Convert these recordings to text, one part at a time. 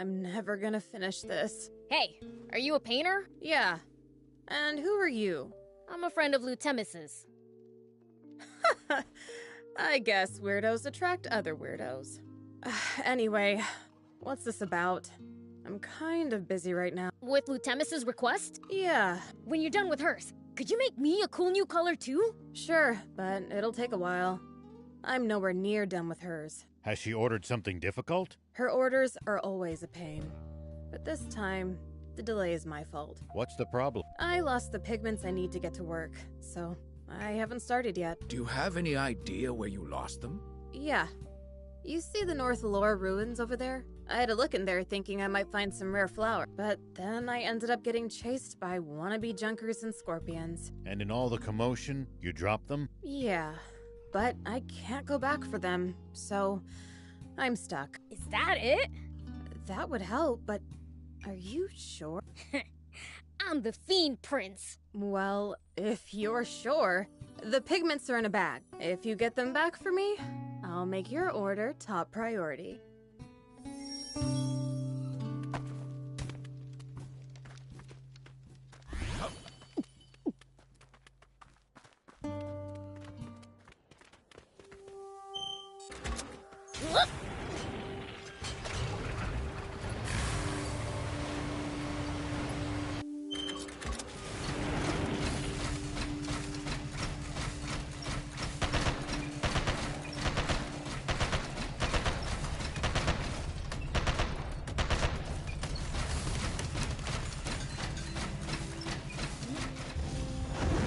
I'm never gonna finish this. Hey, are you a painter? Yeah. And who are you? I'm a friend of Lutemis's. I guess weirdos attract other weirdos. Anyway, what's this about? I'm kind of busy right now. With Lutemis's request? Yeah. When you're done with hers, could you make me a cool new color too? Sure, but it'll take a while. I'm nowhere near done with hers. Has she ordered something difficult? Her orders are always a pain. But this time, the delay is my fault. What's the problem? I lost the pigments I need to get to work, so I haven't started yet. Do you have any idea where you lost them? Yeah. You see the North Lore ruins over there? I had a look in there thinking I might find some rare flower, but then I ended up getting chased by wannabe junkers and scorpions. And in all the commotion, you dropped them? Yeah, but I can't go back for them, so I'm stuck. Is that it? That would help, but are you sure? I'm the Fiend Prince. Well, if you're sure, the pigments are in a bag. If you get them back for me, I'll make your order top priority.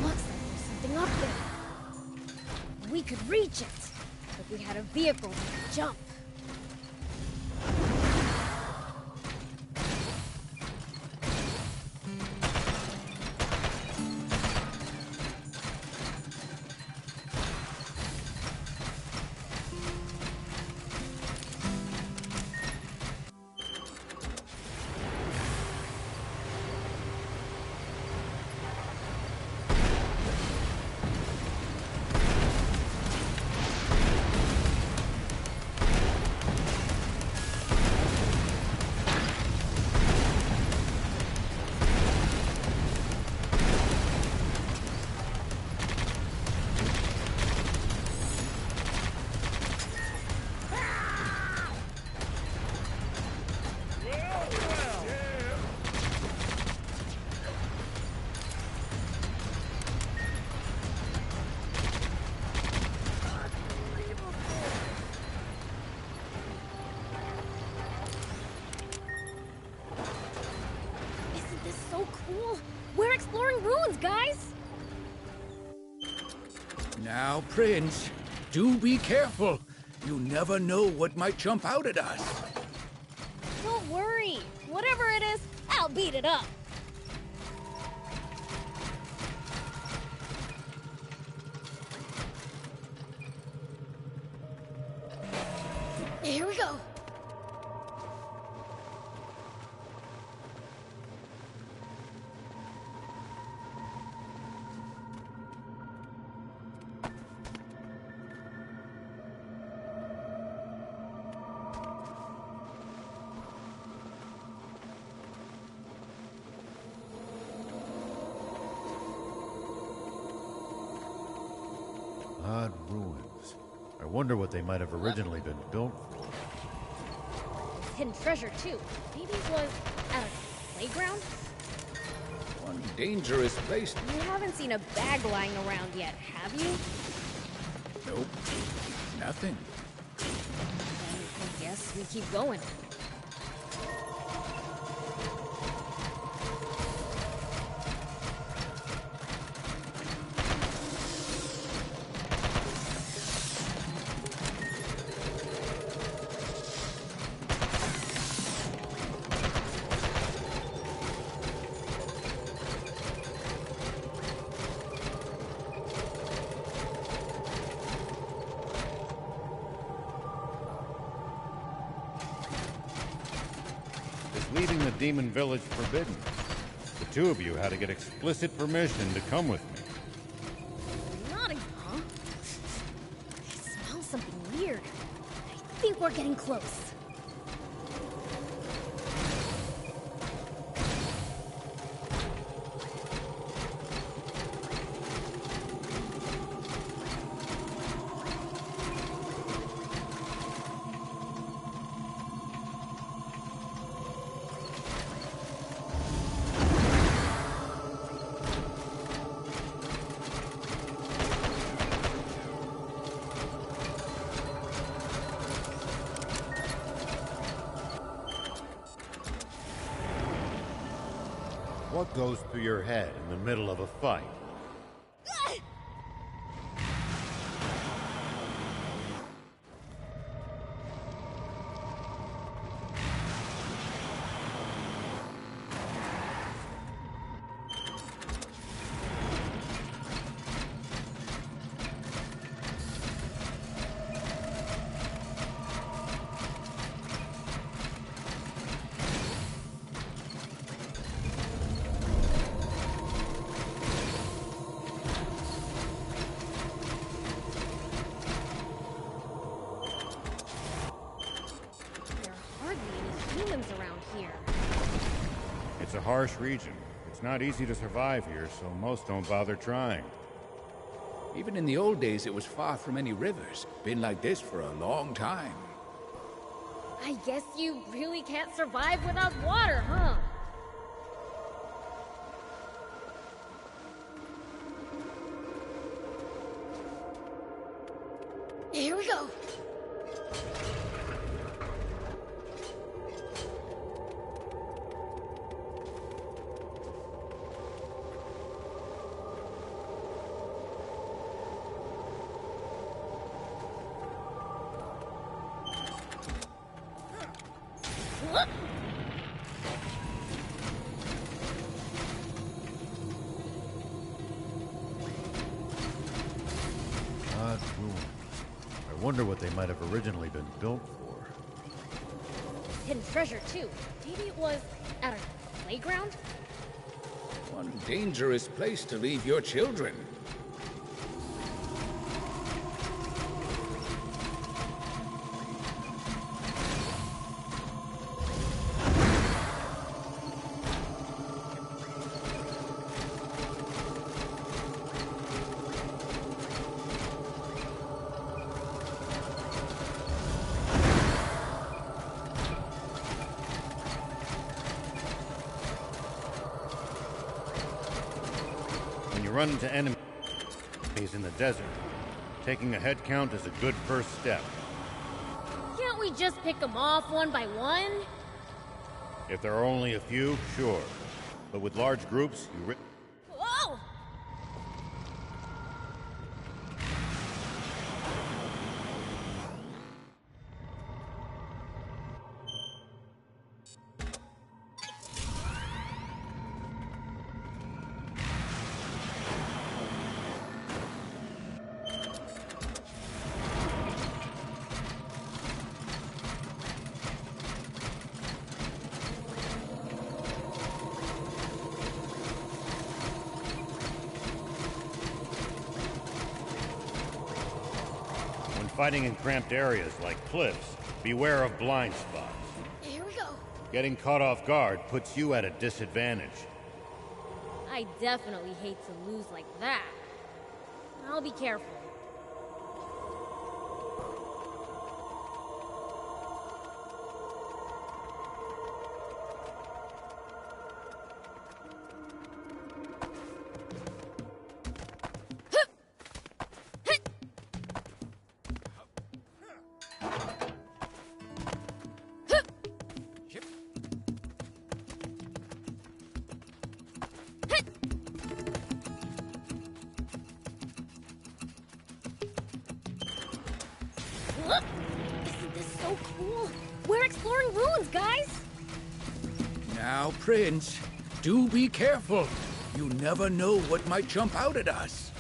Looks like there's something up there. We could reach it, if we had a vehicle that could jump. Isn't this so cool? We're exploring ruins, guys! Now, Prince, do be careful. You never know what might jump out at us. Don't worry. Whatever it is, I'll beat it up. Here we go. Odd ruins. I wonder what they might have originally been built for. Hidden treasure, too. Maybe it was at a playground? One dangerous place. You haven't seen a bag lying around yet, have you? Nope. Nothing. Then I guess we keep going. Is leaving the demon village forbidden? The two of you had to get explicit permission to come with me. Nodding, huh? I smell something weird. I think we're getting close. What goes through your head in the middle of a fight? Humans around here. It's a harsh region. It's not easy to survive here, so most don't bother trying. Even in the old days, it was far from any rivers. Been like this for a long time. I guess you really can't survive without water, huh? Here we go. Odd ruins. I wonder what they might have originally been built for. Hidden treasure, too. Maybe it was at a playground? One dangerous place to leave your children. When you run into enemies in the desert, taking a head count is a good first step. Can't we just pick them off one by one? If there are only a few, sure. But with large groups, you Whoa! fighting in cramped areas like cliffs, beware of blind spots. Here we go. Getting caught off guard puts you at a disadvantage. I definitely hate to lose like that. I'll be careful. Look! Isn't this so cool? We're exploring ruins, guys! Now, Prince, do be careful. You never know what might jump out at us.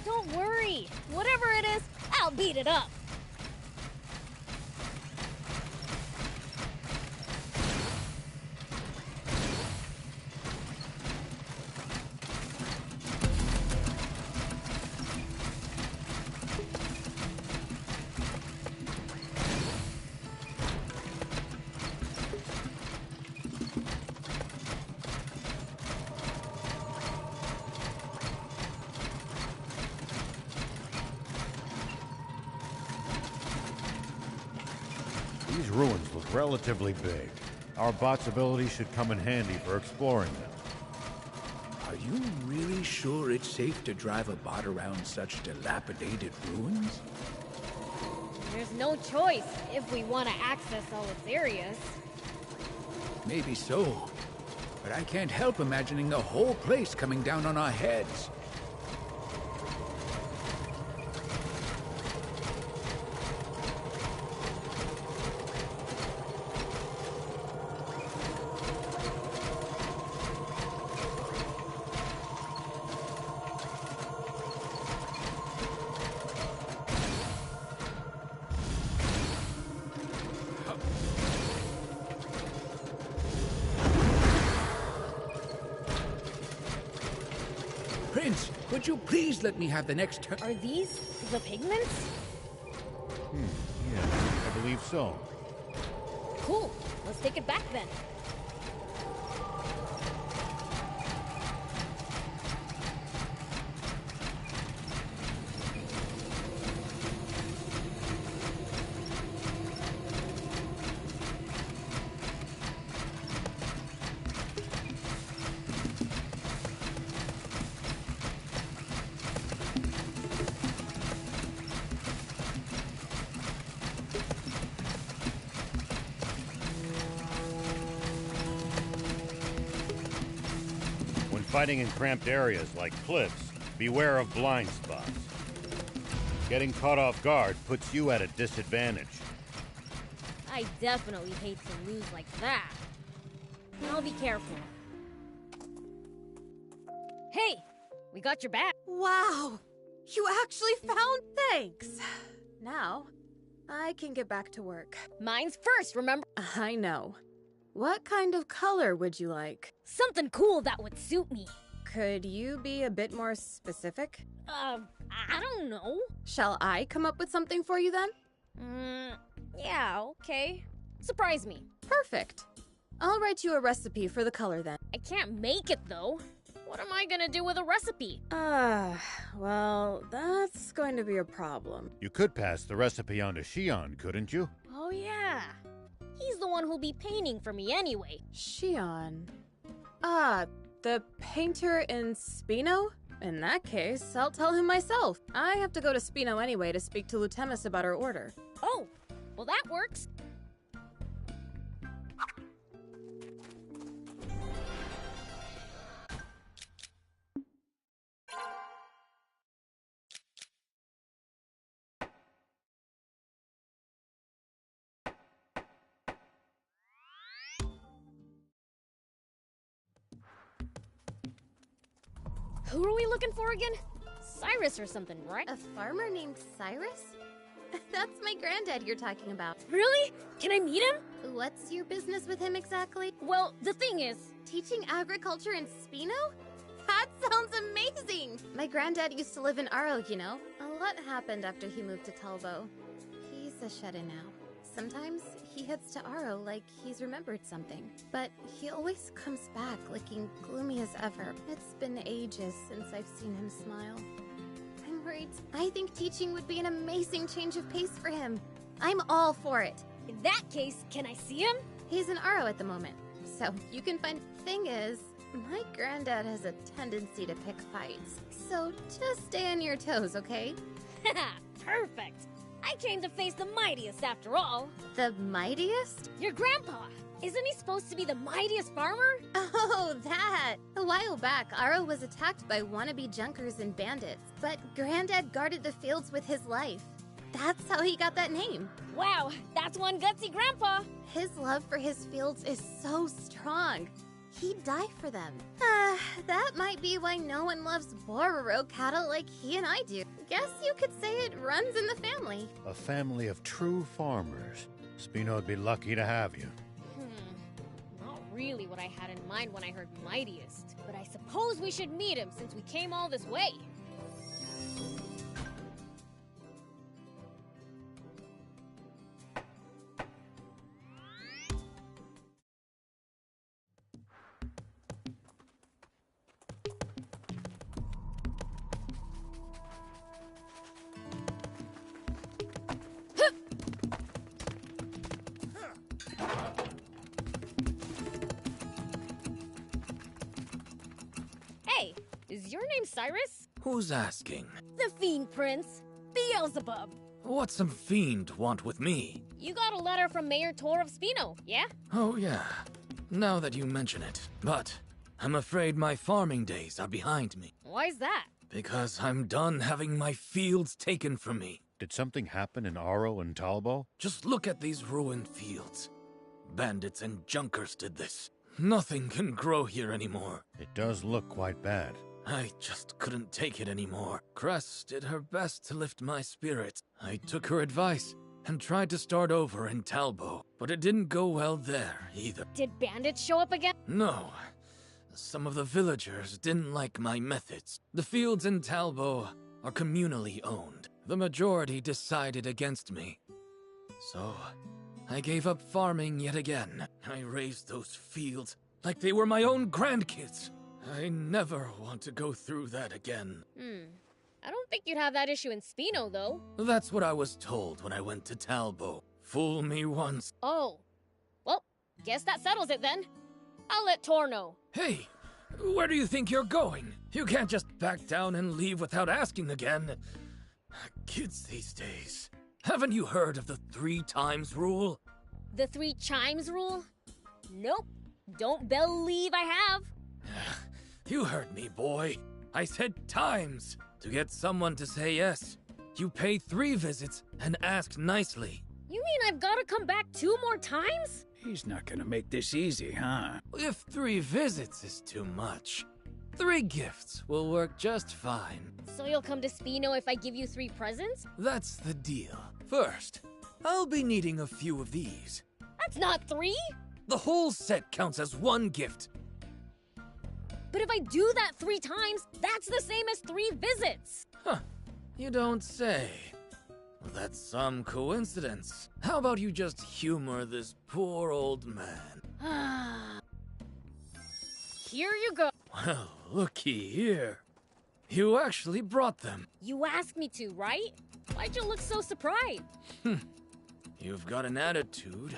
Don't worry. Whatever it is, I'll beat it up. These ruins look relatively big. Our bot's ability should come in handy for exploring them. Are you really sure it's safe to drive a bot around such dilapidated ruins? There's no choice if we want to access all its areas. Maybe so. but I can't help imagining the whole place coming down on our heads. Prince, would you please let me have the next turn? Are these the pigments? Yes, I believe so. Cool. Let's take it back then. Fighting in cramped areas like cliffs, beware of blind spots. Getting caught off guard puts you at a disadvantage. I definitely hate to lose like that. I'll be careful. Hey! We got your back. Wow! You actually found thanks! Now, I can get back to work. Mine's first, remember? I know. What kind of color would you like? Something cool that would suit me. Could you be a bit more specific? I don't know. Shall I come up with something for you then? Yeah, okay. Surprise me. Perfect. I'll write you a recipe for the color then. I can't make it, though. What am I gonna do with a recipe? Well, that's going to be a problem. You could pass the recipe on to Shion, couldn't you? Oh, yeah. He's the one who'll be painting for me anyway. Shion. The painter in Spino? In that case, I'll tell him myself. I have to go to Spino anyway to speak to Lutemis about our order. Oh, well that works. Who are we looking for again? Cyrus or something, right? A farmer named Cyrus? That's my granddad you're talking about. Really? Can I meet him? What's your business with him exactly? Well, the thing is... Teaching agriculture in Spino? That sounds amazing! My granddad used to live in Aro, you know. A lot happened after he moved to Talbo. He's a shut-in now. Sometimes he heads to Aro like he's remembered something. But he always comes back looking gloomy as ever. It's been ages since I've seen him smile. I'm worried. I think teaching would be an amazing change of pace for him. I'm all for it. In that case, can I see him? He's in Aro at the moment, so you can find... Thing is, my granddad has a tendency to pick fights. So just stay on your toes, okay? Haha, perfect. I came to face the mightiest after all. The mightiest? Your grandpa. Isn't he supposed to be the mightiest farmer? Oh, that! A while back, Aro was attacked by wannabe junkers and bandits, but Granddad guarded the fields with his life. That's how he got that name. Wow, that's one gutsy grandpa. His love for his fields is so strong. He'd die for them. That might be why no one loves Bororo cattle like he and I do. Guess you could say it runs in the family. A family of true farmers. Spino'd be lucky to have you. Not really what I had in mind when I heard mightiest. But I suppose we should meet him since we came all this way. Hey, is your name Cyrus? Who's asking? The Fiend Prince, Beelzebub. What's some fiend want with me? You got a letter from Mayor Tor of Spino, yeah? Oh, yeah. now that you mention it. But I'm afraid my farming days are behind me. Why's that? Because I'm done having my fields taken from me. Did something happen in Aro and Talbo? Just look at these ruined fields. Bandits and junkers did this. Nothing can grow here anymore. It does look quite bad. I just couldn't take it anymore. Cress did her best to lift my spirits. I took her advice and tried to start over in Talbo, but it didn't go well there either. Did bandits show up again? No. Some of the villagers didn't like my methods. The fields in Talbo are communally owned. The majority decided against me. So, I gave up farming yet again. I raised those fields like they were my own grandkids. I never want to go through that again. I don't think you'd have that issue in Spino, though. That's what I was told when I went to Talbo. Fool me once. Oh. Well, guess that settles it then. I'll let Tor know. Hey, where do you think you're going? You can't just back down and leave without asking again. Kids these days. Haven't you heard of the 3 times rule? The 3 chimes rule? Nope. Don't believe I have. You heard me, boy. I said times. To get someone to say yes, you pay 3 visits and ask nicely. You mean I've gotta come back 2 more times? He's not gonna make this easy, huh? If 3 visits is too much, 3 gifts will work just fine. So you'll come to Spino if I give you 3 presents? That's the deal. First, I'll be needing a few of these. That's not 3! The whole set counts as 1 gift. But if I do that 3 times, that's the same as 3 visits! Huh, you don't say. Well, that's some coincidence. How about you just humor this poor old man? Here you go. Well, looky here. You actually brought them. You asked me to, right? Why'd you look so surprised? You've got an attitude,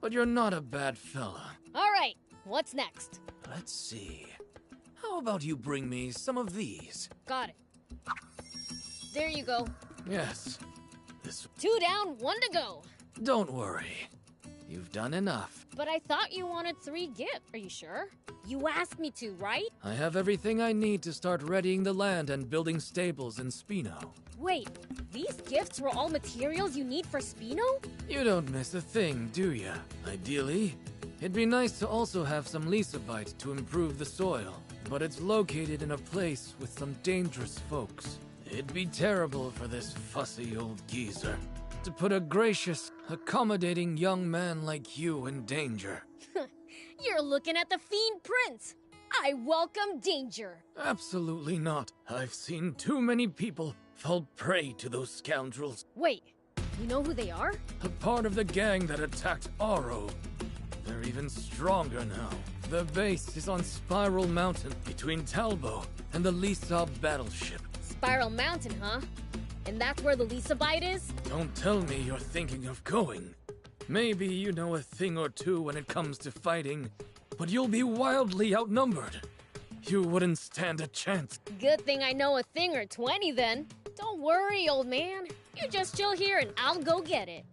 but you're not a bad fella. Alright, what's next? Let's see. How about you bring me some of these? Got it. There you go. Yes. This... 2 down, 1 to go. Don't worry. You've done enough. But I thought you wanted 3 gifts. Are you sure? You asked me to, right? I have everything I need to start readying the land and building stables in Spino. Wait, these gifts were all materials you need for Spino? You don't miss a thing, do ya? Ideally, it'd be nice to also have some Lysabite to improve the soil. But it's located in a place with some dangerous folks. It'd be terrible for this fussy old geezer to put a gracious, accommodating young man like you in danger. You're looking at the Fiend Prince. I welcome danger. Absolutely not. I've seen too many people fall prey to those scoundrels. Wait, you know who they are? A part of the gang that attacked Aro. They're even stronger now. The base is on Spiral Mountain between Talbo and the Lysab battleship. Spiral Mountain, huh? And that's where the Lysabite is? Don't tell me you're thinking of going. Maybe you know a thing or two when it comes to fighting, but you'll be wildly outnumbered. You wouldn't stand a chance. Good thing I know a thing or 20 then. Don't worry, old man. You just chill here and I'll go get it.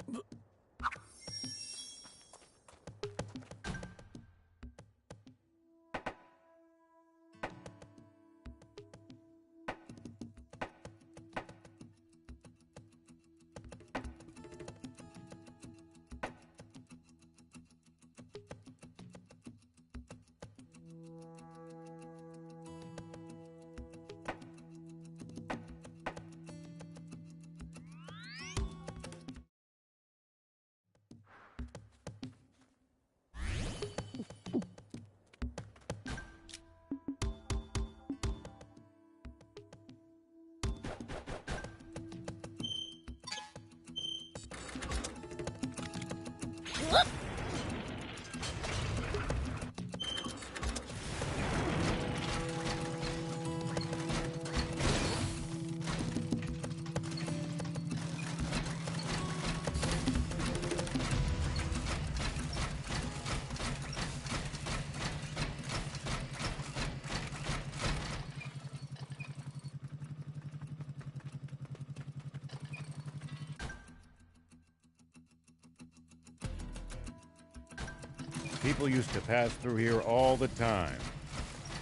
People used to pass through here all the time.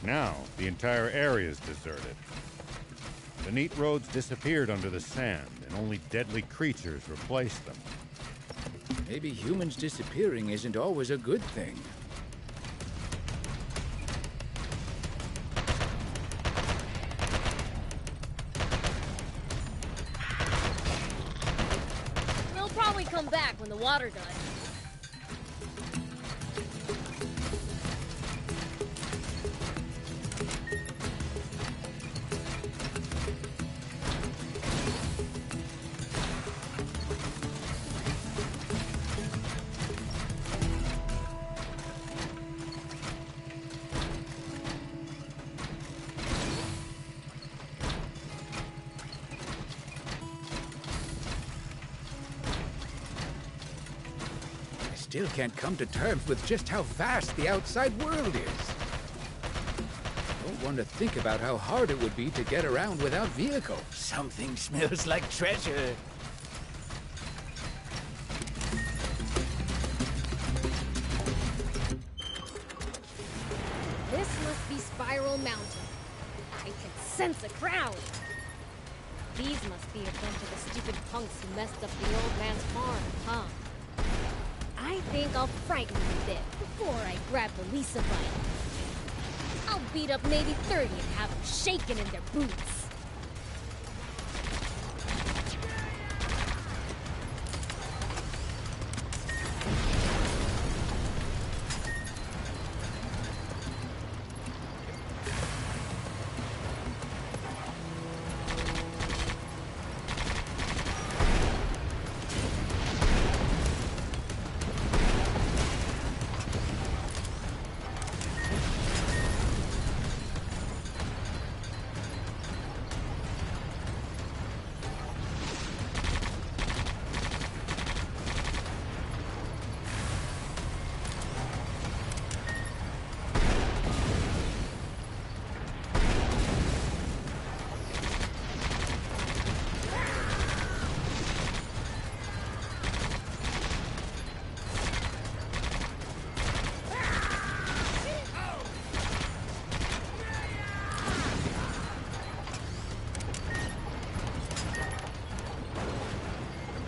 Now, the entire area is deserted. The neat roads disappeared under the sand, and only deadly creatures replaced them. Maybe humans disappearing isn't always a good thing. We'll probably come back when the water does. Still can't come to terms with just how vast the outside world is. Don't want to think about how hard it would be to get around without vehicles. Something smells like treasure. This must be Spiral Mountain. I can sense a crowd. These must be a bunch of the stupid punks who messed up the old man's farm, huh? I think I'll frighten them a bit before I grab the Lisa bite. I'll beat up maybe 30 and have them shaking in their boots.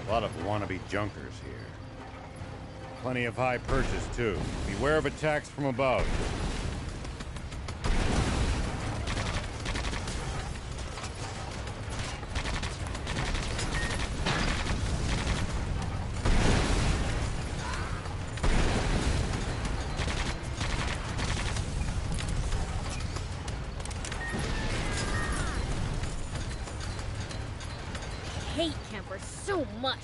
A lot of wannabe junkers here. Plenty of high perches, too. Beware of attacks from above. I hate campers so much.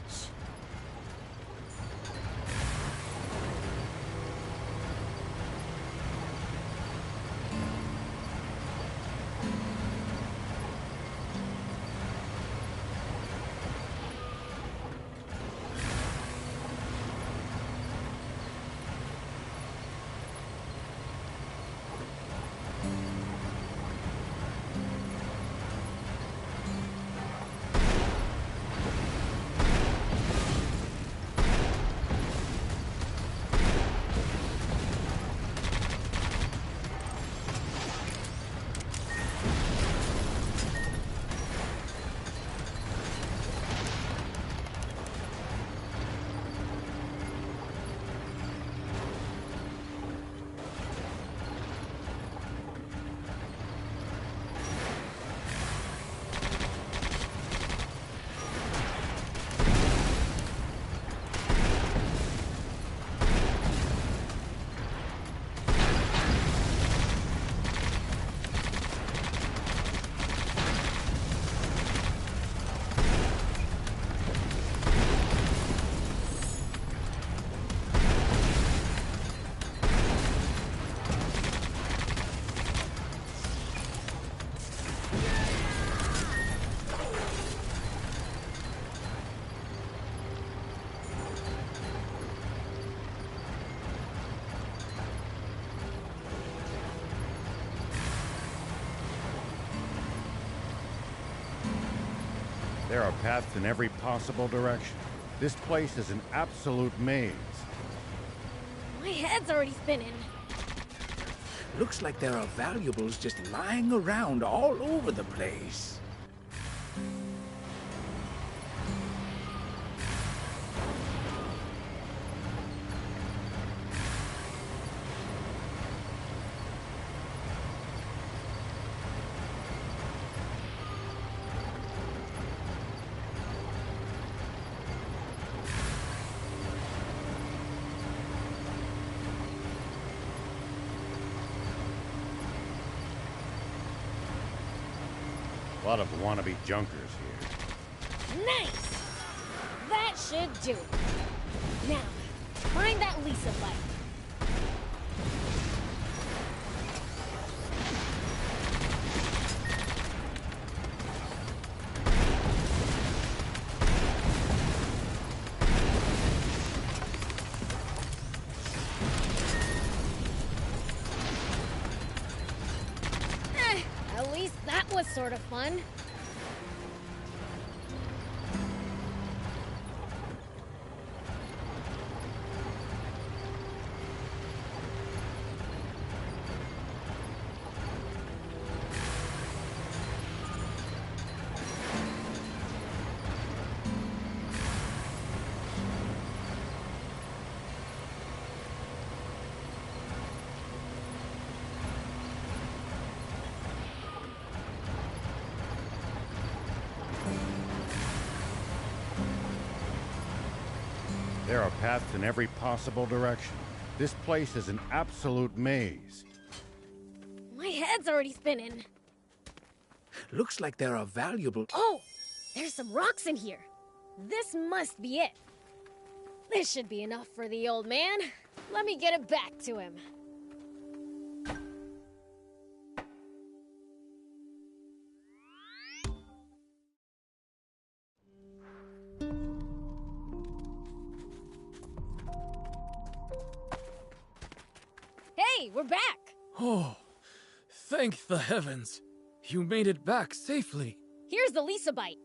There are paths in every possible direction. This place is an absolute maze. My head's already spinning. Looks like there are valuables just lying around all over the place. A lot of wannabe junkers here. Nice! That should do it. Now, find that Lisa bite. At least that was sort of fun. There are paths in every possible direction. This place is an absolute maze. My head's already spinning. Looks like there are valuable... Oh! There's some rocks in here. This must be it. This should be enough for the old man. Let me get it back to him. Hey, we're back! Oh, thank the heavens. You made it back safely. Here's the Lisa bite.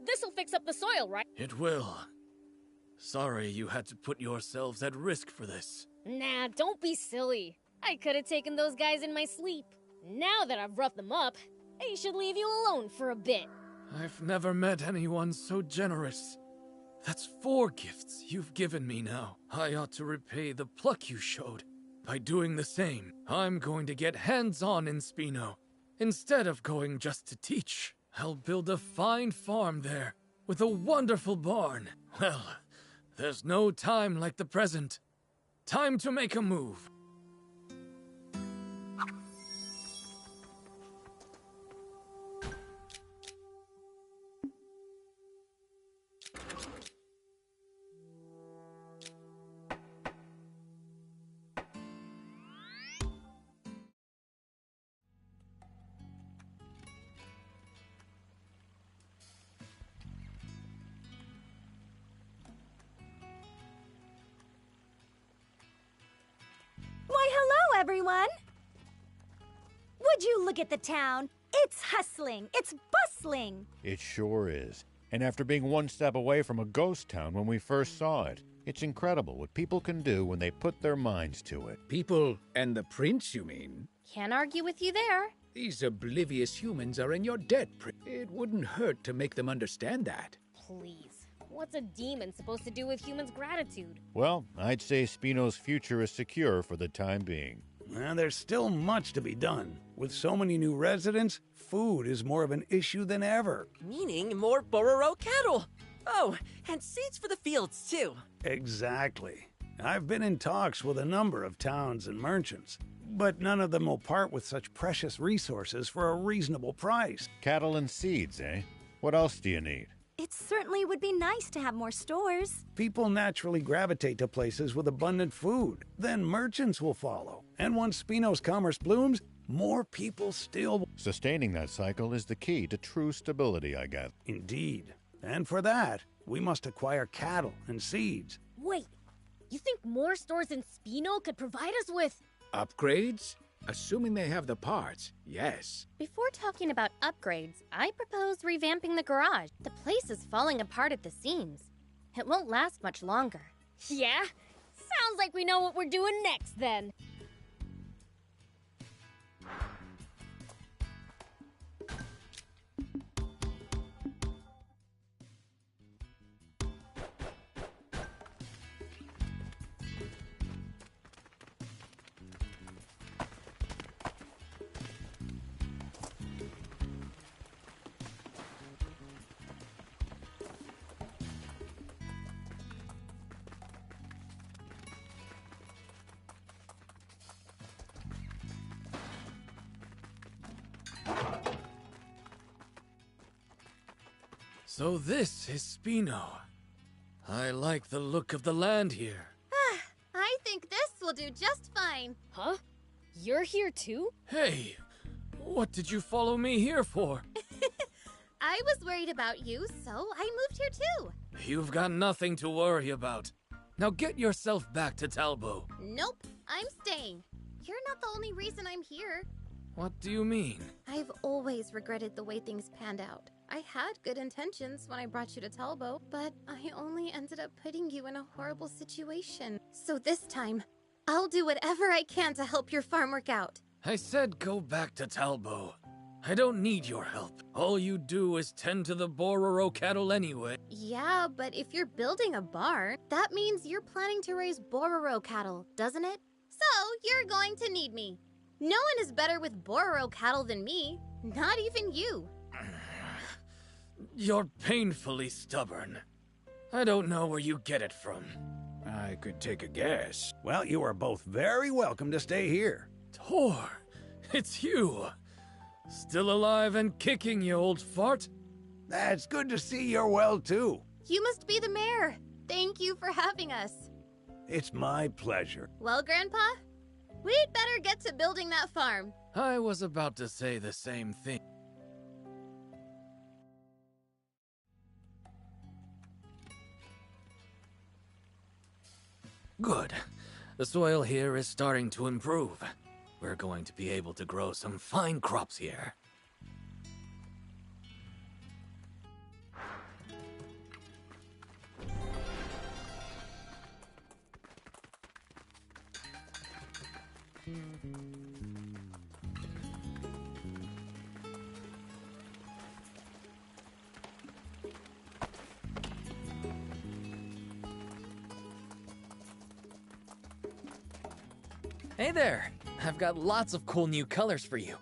This'll fix up the soil, right? It will. Sorry you had to put yourselves at risk for this. Nah, don't be silly. I could have taken those guys in my sleep. Now that I've roughed them up, they should leave you alone for a bit. I've never met anyone so generous. That's 4 gifts you've given me now. I ought to repay the pluck you showed. By doing the same, I'm going to get hands-on in Spino. Instead of going just to teach, I'll build a fine farm there, with a wonderful barn. Well, there's no time like the present. Time to make a move. Why, hello, everyone! Would you look at the town? It's hustling, it's bustling. It sure is. And after being one step away from a ghost town when we first saw it, it's incredible what people can do when they put their minds to it. People and the prince, you mean? Can't argue with you there. These oblivious humans are in your debt, Prince. It wouldn't hurt to make them understand that. Please. What's a demon supposed to do with humans' gratitude? Well, I'd say Spino's future is secure for the time being. Well, there's still much to be done. With so many new residents, food is more of an issue than ever. Meaning more Bororo cattle. Oh, and seeds for the fields, too. Exactly. I've been in talks with a number of towns and merchants, but none of them will part with such precious resources for a reasonable price. Cattle and seeds, eh? What else do you need? It certainly would be nice to have more stores. People naturally gravitate to places with abundant food. Then merchants will follow. And once Spino's commerce blooms, more people still... Sustaining that cycle is the key to true stability, I guess. Indeed. And for that, we must acquire cattle and seeds. Wait, you think more stores in Spino could provide us with... Upgrades? Assuming they have the parts, yes. Before talking about upgrades, I propose revamping the garage. The place is falling apart at the seams. It won't last much longer. Yeah? Sounds like we know what we're doing next, then. So this is Spino. I like the look of the land here. I think this will do just fine. Huh? You're here too? Hey, what did you follow me here for? I was worried about you, so I moved here too. You've got nothing to worry about. Now get yourself back to Talbot. Nope, I'm staying. You're not the only reason I'm here. What do you mean? I've always regretted the way things panned out. I had good intentions when I brought you to Talbot, but I only ended up putting you in a horrible situation. So this time, I'll do whatever I can to help your farm work out. I said go back to Talbot. I don't need your help. All you do is tend to the Bororo cattle anyway. Yeah, but if you're building a barn, that means you're planning to raise Bororo cattle, doesn't it? So, you're going to need me. No one is better with Bororo cattle than me. Not even you. You're painfully stubborn. I don't know where you get it from. I could take a guess. Well, you are both very welcome to stay here. Tor, it's you. Still alive and kicking, you old fart. That's good to see you're well, too. You must be the mayor. Thank you for having us. It's my pleasure. Well, Grandpa, we'd better get to building that farm. I was about to say the same thing. Good. The soil here is starting to improve. We're going to be able to grow some fine crops here. Hey there! I've got lots of cool new colors for you.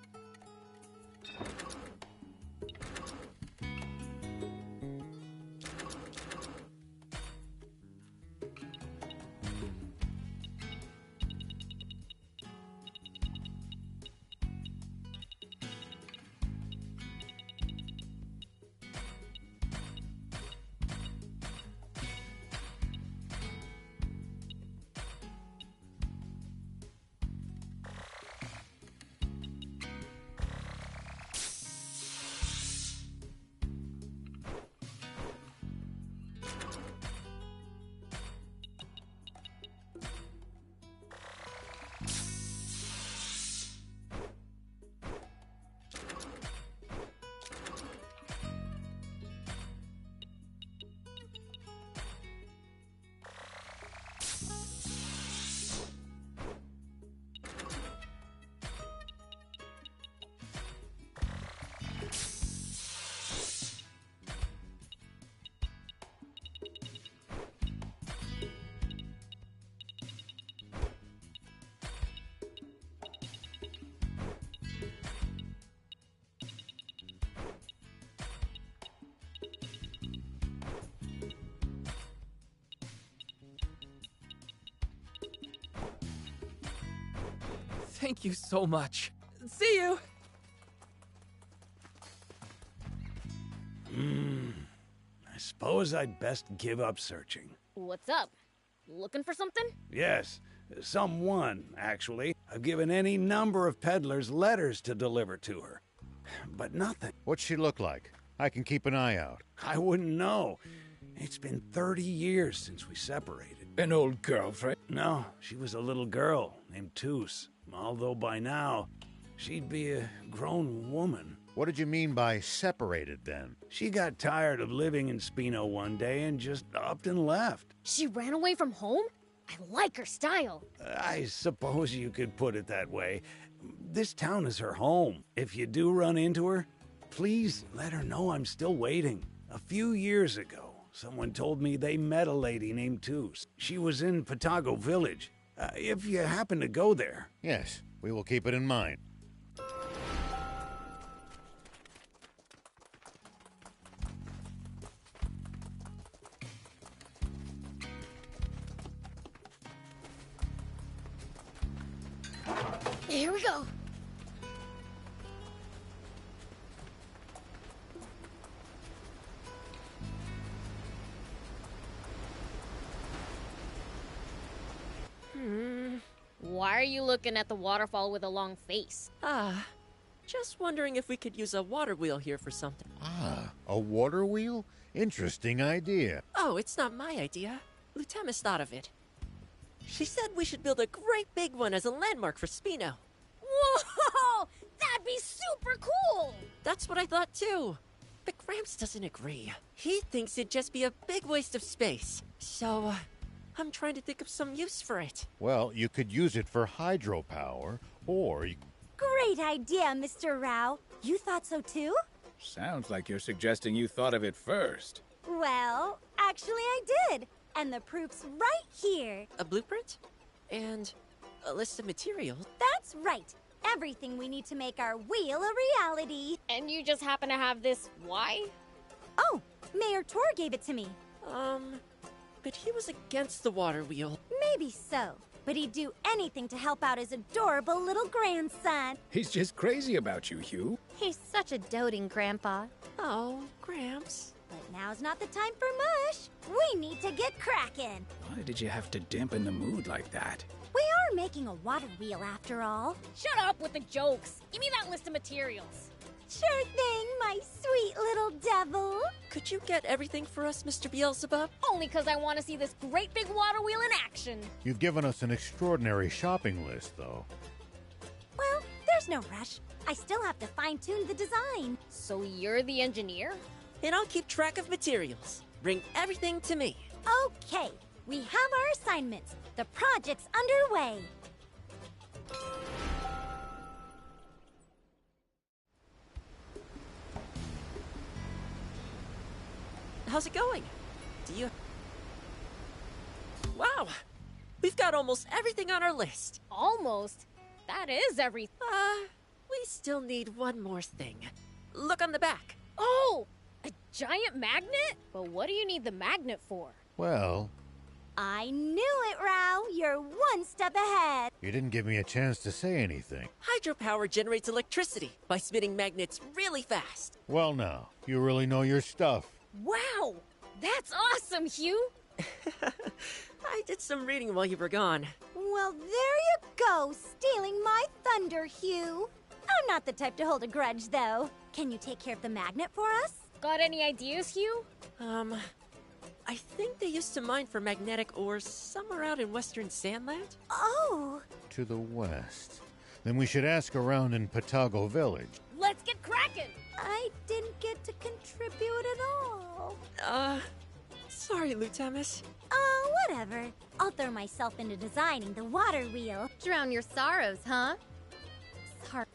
Thank you so much. See you! I suppose I'd best give up searching. What's up? Looking for something? Yes, someone, actually. I've given any number of peddlers letters to deliver to her. But nothing. What's she look like? I can keep an eye out. I wouldn't know. It's been 30 years since we separated. An old girlfriend? No, she was a little girl named Toos. Although by now, she'd be a grown woman. What did you mean by separated, then? She got tired of living in Spino one day and just upped and left. She ran away from home? I like her style. I suppose you could put it that way. This town is her home. If you do run into her, please let her know I'm still waiting. A few years ago, someone told me they met a lady named Toos. She was in Patago Village. If you happen to go there. Yes, we will keep it in mind. Here we go. Why are you looking at the waterfall with a long face? Just wondering if we could use a water wheel here for something. Ah, a water wheel? Interesting idea. Oh, it's not my idea. Lutemis thought of it. She said we should build a great big one as a landmark for Spino. Whoa! That'd be super cool! That's what I thought too. But Gramps doesn't agree. He thinks it'd just be a big waste of space. So, I'm trying to think of some use for it. Well, you could use it for hydropower, or you... Great idea, Mr. Rao. You thought so too? Sounds like you're suggesting you thought of it first. Well, actually I did. And the proof's right here. A blueprint? And a list of materials? That's right. Everything we need to make our wheel a reality. And you just happen to have this. Why? Oh, Mayor Tor gave it to me. But he was against the water wheel. Maybe so. But he'd do anything to help out his adorable little grandson. He's just crazy about you, Hugh. He's such a doting grandpa. Oh, Gramps. But now's not the time for mush. We need to get cracking. Why did you have to dampen the mood like that? We are making a water wheel after all. Shut up with the jokes. Give me that list of materials. Sure thing, my sweet little devil. Could you get everything for us, Mr. Beelzebub? Only because I want to see this great big water wheel in action. You've given us an extraordinary shopping list, though. Well, there's no rush. I still have to fine-tune the design. So you're the engineer? And I'll keep track of materials. Bring everything to me. Okay, we have our assignments. The project's underway. How's it going? Do you... Wow! We've got almost everything on our list. Almost. That is everything. We still need one more thing. Look on the back. Oh! A giant magnet? But what do you need the magnet for? Well, I knew it, Rao. You're one step ahead. you didn't give me a chance to say anything. Hydropower generates electricity by spinning magnets really fast. Well, now, you really know your stuff. Wow! That's awesome, Hugh! I did some reading while you were gone. Well, there you go, stealing my thunder, Hugh. I'm not the type to hold a grudge, though. Can you take care of the magnet for us? Got any ideas, Hugh? I think they used to mine for magnetic ores somewhere out in western Sandland. Oh. To the west. Then we should ask around in Patago Village. Let's get cracking! I didn't get to contribute at all. Sorry, Lutemis. Oh, whatever. I'll throw myself into designing the water wheel. Drown your sorrows, huh? Sorry.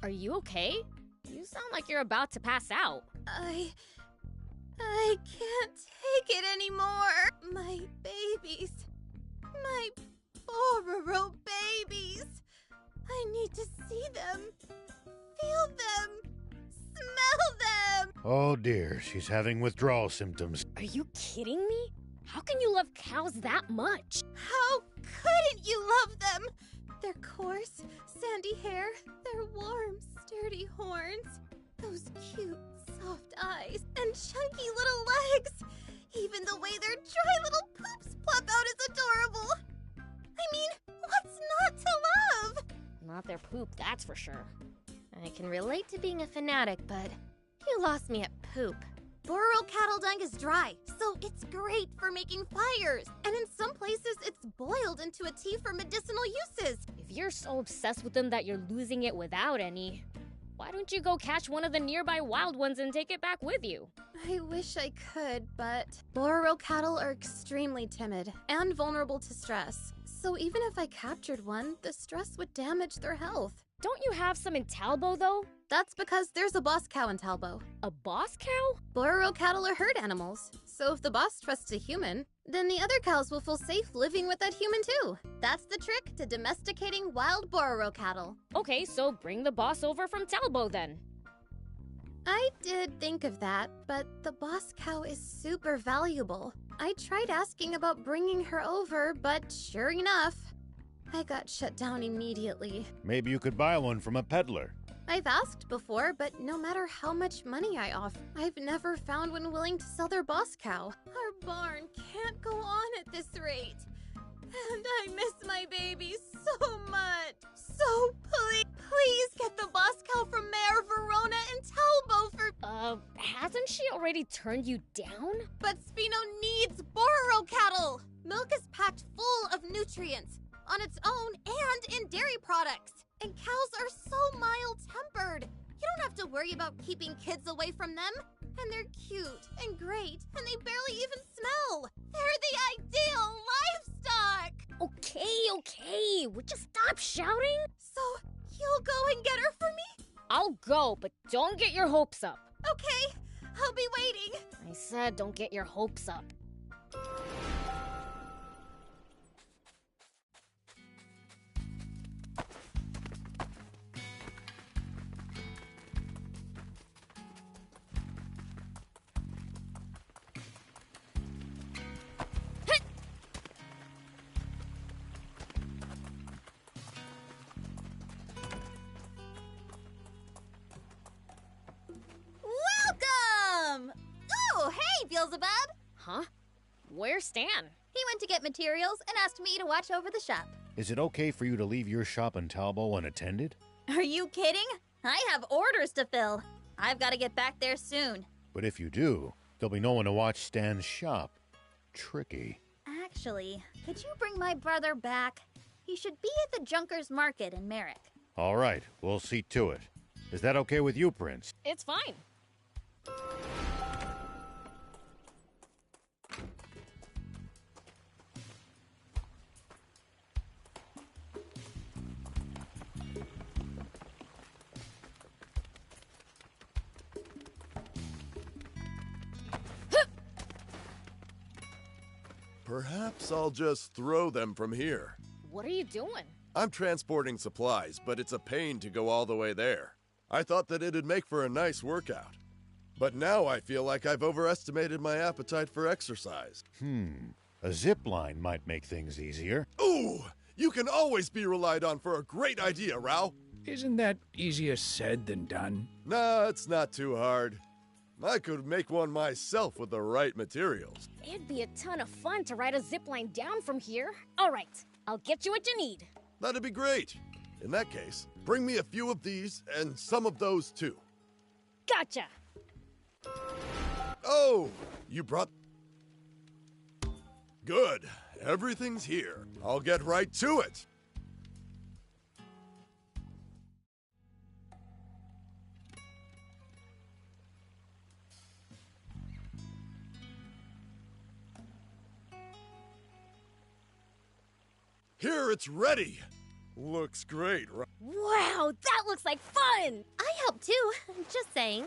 Are you okay? You sound like you're about to pass out. I can't take it anymore. My babies. My Bororo babies. I need to see them. Feel them. Smell them. Oh dear, she's having withdrawal symptoms. Are you kidding me? How can you love cows that much? How couldn't you love them? Their coarse, sandy hair, their warm, sturdy horns, those cute, soft eyes, and chunky little legs. Even the way their dry little poops plop out is adorable. I mean, what's not to love? Not their poop, that's for sure. I can relate to being a fanatic, but you lost me at poop. Boral cattle dung is dry, so it's great for making fires. And in some places, it's boiled into a tea for medicinal uses. If you're so obsessed with them that you're losing it without any, why don't you go catch one of the nearby wild ones and take it back with you? I wish I could, but Boral cattle are extremely timid and vulnerable to stress. So even if I captured one, the stress would damage their health. Don't you have some in Talbot, though? That's because there's a boss cow in Talbot. A boss cow? Boral cattle are herd animals, so if the boss trusts a human, then the other cows will feel safe living with that human too. That's the trick to domesticating wild Boral cattle. Okay, so bring the boss over from Talbot then. I did think of that, but the boss cow is super valuable. I tried asking about bringing her over, but sure enough, I got shut down immediately. Maybe you could buy one from a peddler. I've asked before, but no matter how much money I offer, I've never found one willing to sell their boss cow. Our barn can't go on at this rate. And I miss my baby so much. So please get the boss cow from Mayor Verona and Talbot for... Hasn't she already turned you down? But Spino needs Boral cattle. Milk is packed full of nutrients on its own and in dairy products. And cows are so mild-tempered. You don't have to worry about keeping kids away from them. And they're cute and great, and they barely even smell. They're the ideal livestock. Okay, would you stop shouting? So, you'll go and get her for me? I'll go, but don't get your hopes up. Okay, I'll be waiting. I said don't get your hopes up. Welcome! Oh, hey, Beelzebub! Huh? Where's Stan? He went to get materials and asked me to watch over the shop. Is it okay for you to leave your shop in Talbot unattended? Are you kidding? I have orders to fill. I've got to get back there soon. But if you do, there'll be no one to watch Stan's shop. Tricky. Actually, could you bring my brother back? He should be at the Junkers Market in Merrick. All right, we'll see to it. Is that okay with you, Prince? It's fine. Perhaps I'll just throw them from here. What are you doing? I'm transporting supplies, but it's a pain to go all the way there. I thought that it'd make for a nice workout. But now I feel like I've overestimated my appetite for exercise. A zip line might make things easier. Ooh! You can always be relied on for a great idea, Rao. Isn't that easier said than done? Nah, it's not too hard. I could make one myself with the right materials. It'd be a ton of fun to ride a zipline down from here. All right, I'll get you what you need. That'd be great. In that case, bring me a few of these and some of those too. Gotcha. Oh, you brought... Good. Everything's here. I'll get right to it. Here, it's ready. Looks great, right? Wow, that looks like fun! I help too, just saying.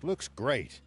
Looks great.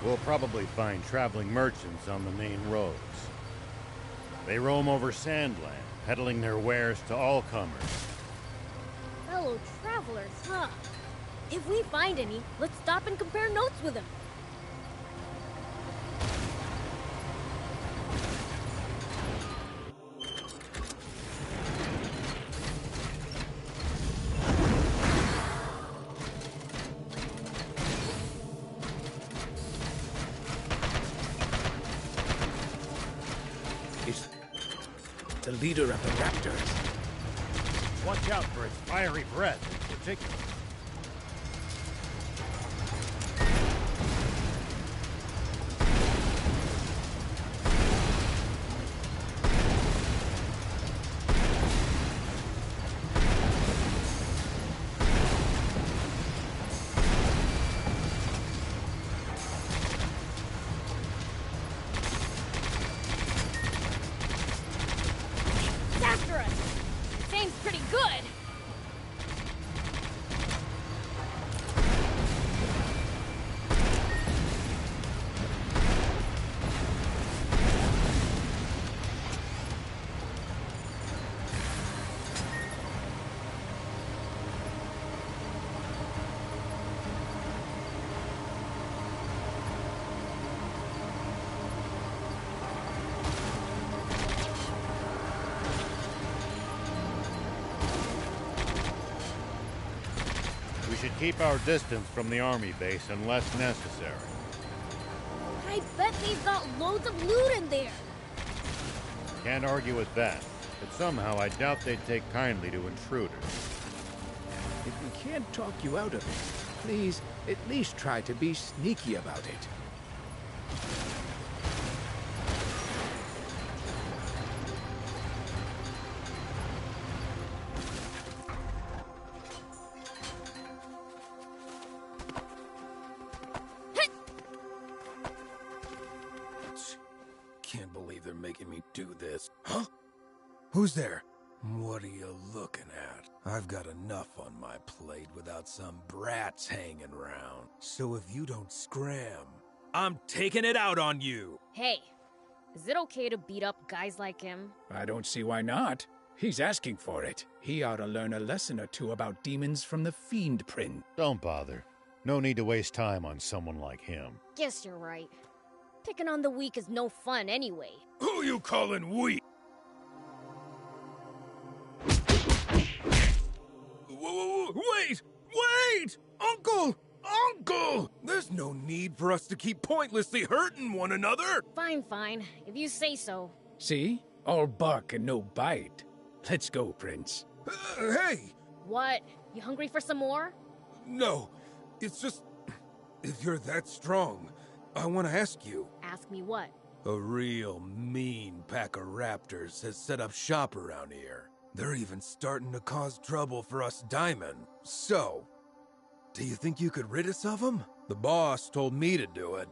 We'll probably find traveling merchants on the main roads. They roam over Sandland, peddling their wares to all comers. Fellow travelers, huh? If we find any, let's stop and compare notes with them. Is the leader of the Raptors. Watch out for its fiery breath in particular. It's after us! Its aim's pretty good! We should keep our distance from the army base unless necessary. I bet they've got loads of loot in there! Can't argue with that, but somehow I doubt they'd take kindly to intruders. If we can't talk you out of it, please at least try to be sneaky about it. Can't believe they're making me do this. Huh? Who's there? What are you looking at? I've got enough on my plate without some brats hanging around. So if you don't scram, I'm taking it out on you. Hey, is it okay to beat up guys like him? I don't see why not. He's asking for it. He ought to learn a lesson or two about demons from the Fiend Print. Don't bother. No need to waste time on someone like him. Guess you're right. Picking on the weak is no fun anyway. Who you calling weak? Wait! Wait! Uncle! Uncle! There's no need for us to keep pointlessly hurting one another! Fine, fine. If you say so. See? All bark and no bite. Let's go, Prince. Hey! What? You hungry for some more? No, it's just... If you're that strong, I want to ask you. Ask me what? A real mean pack of raptors has set up shop around here. They're even starting to cause trouble for us Diamond. So, do you think you could rid us of them? The boss told me to do it,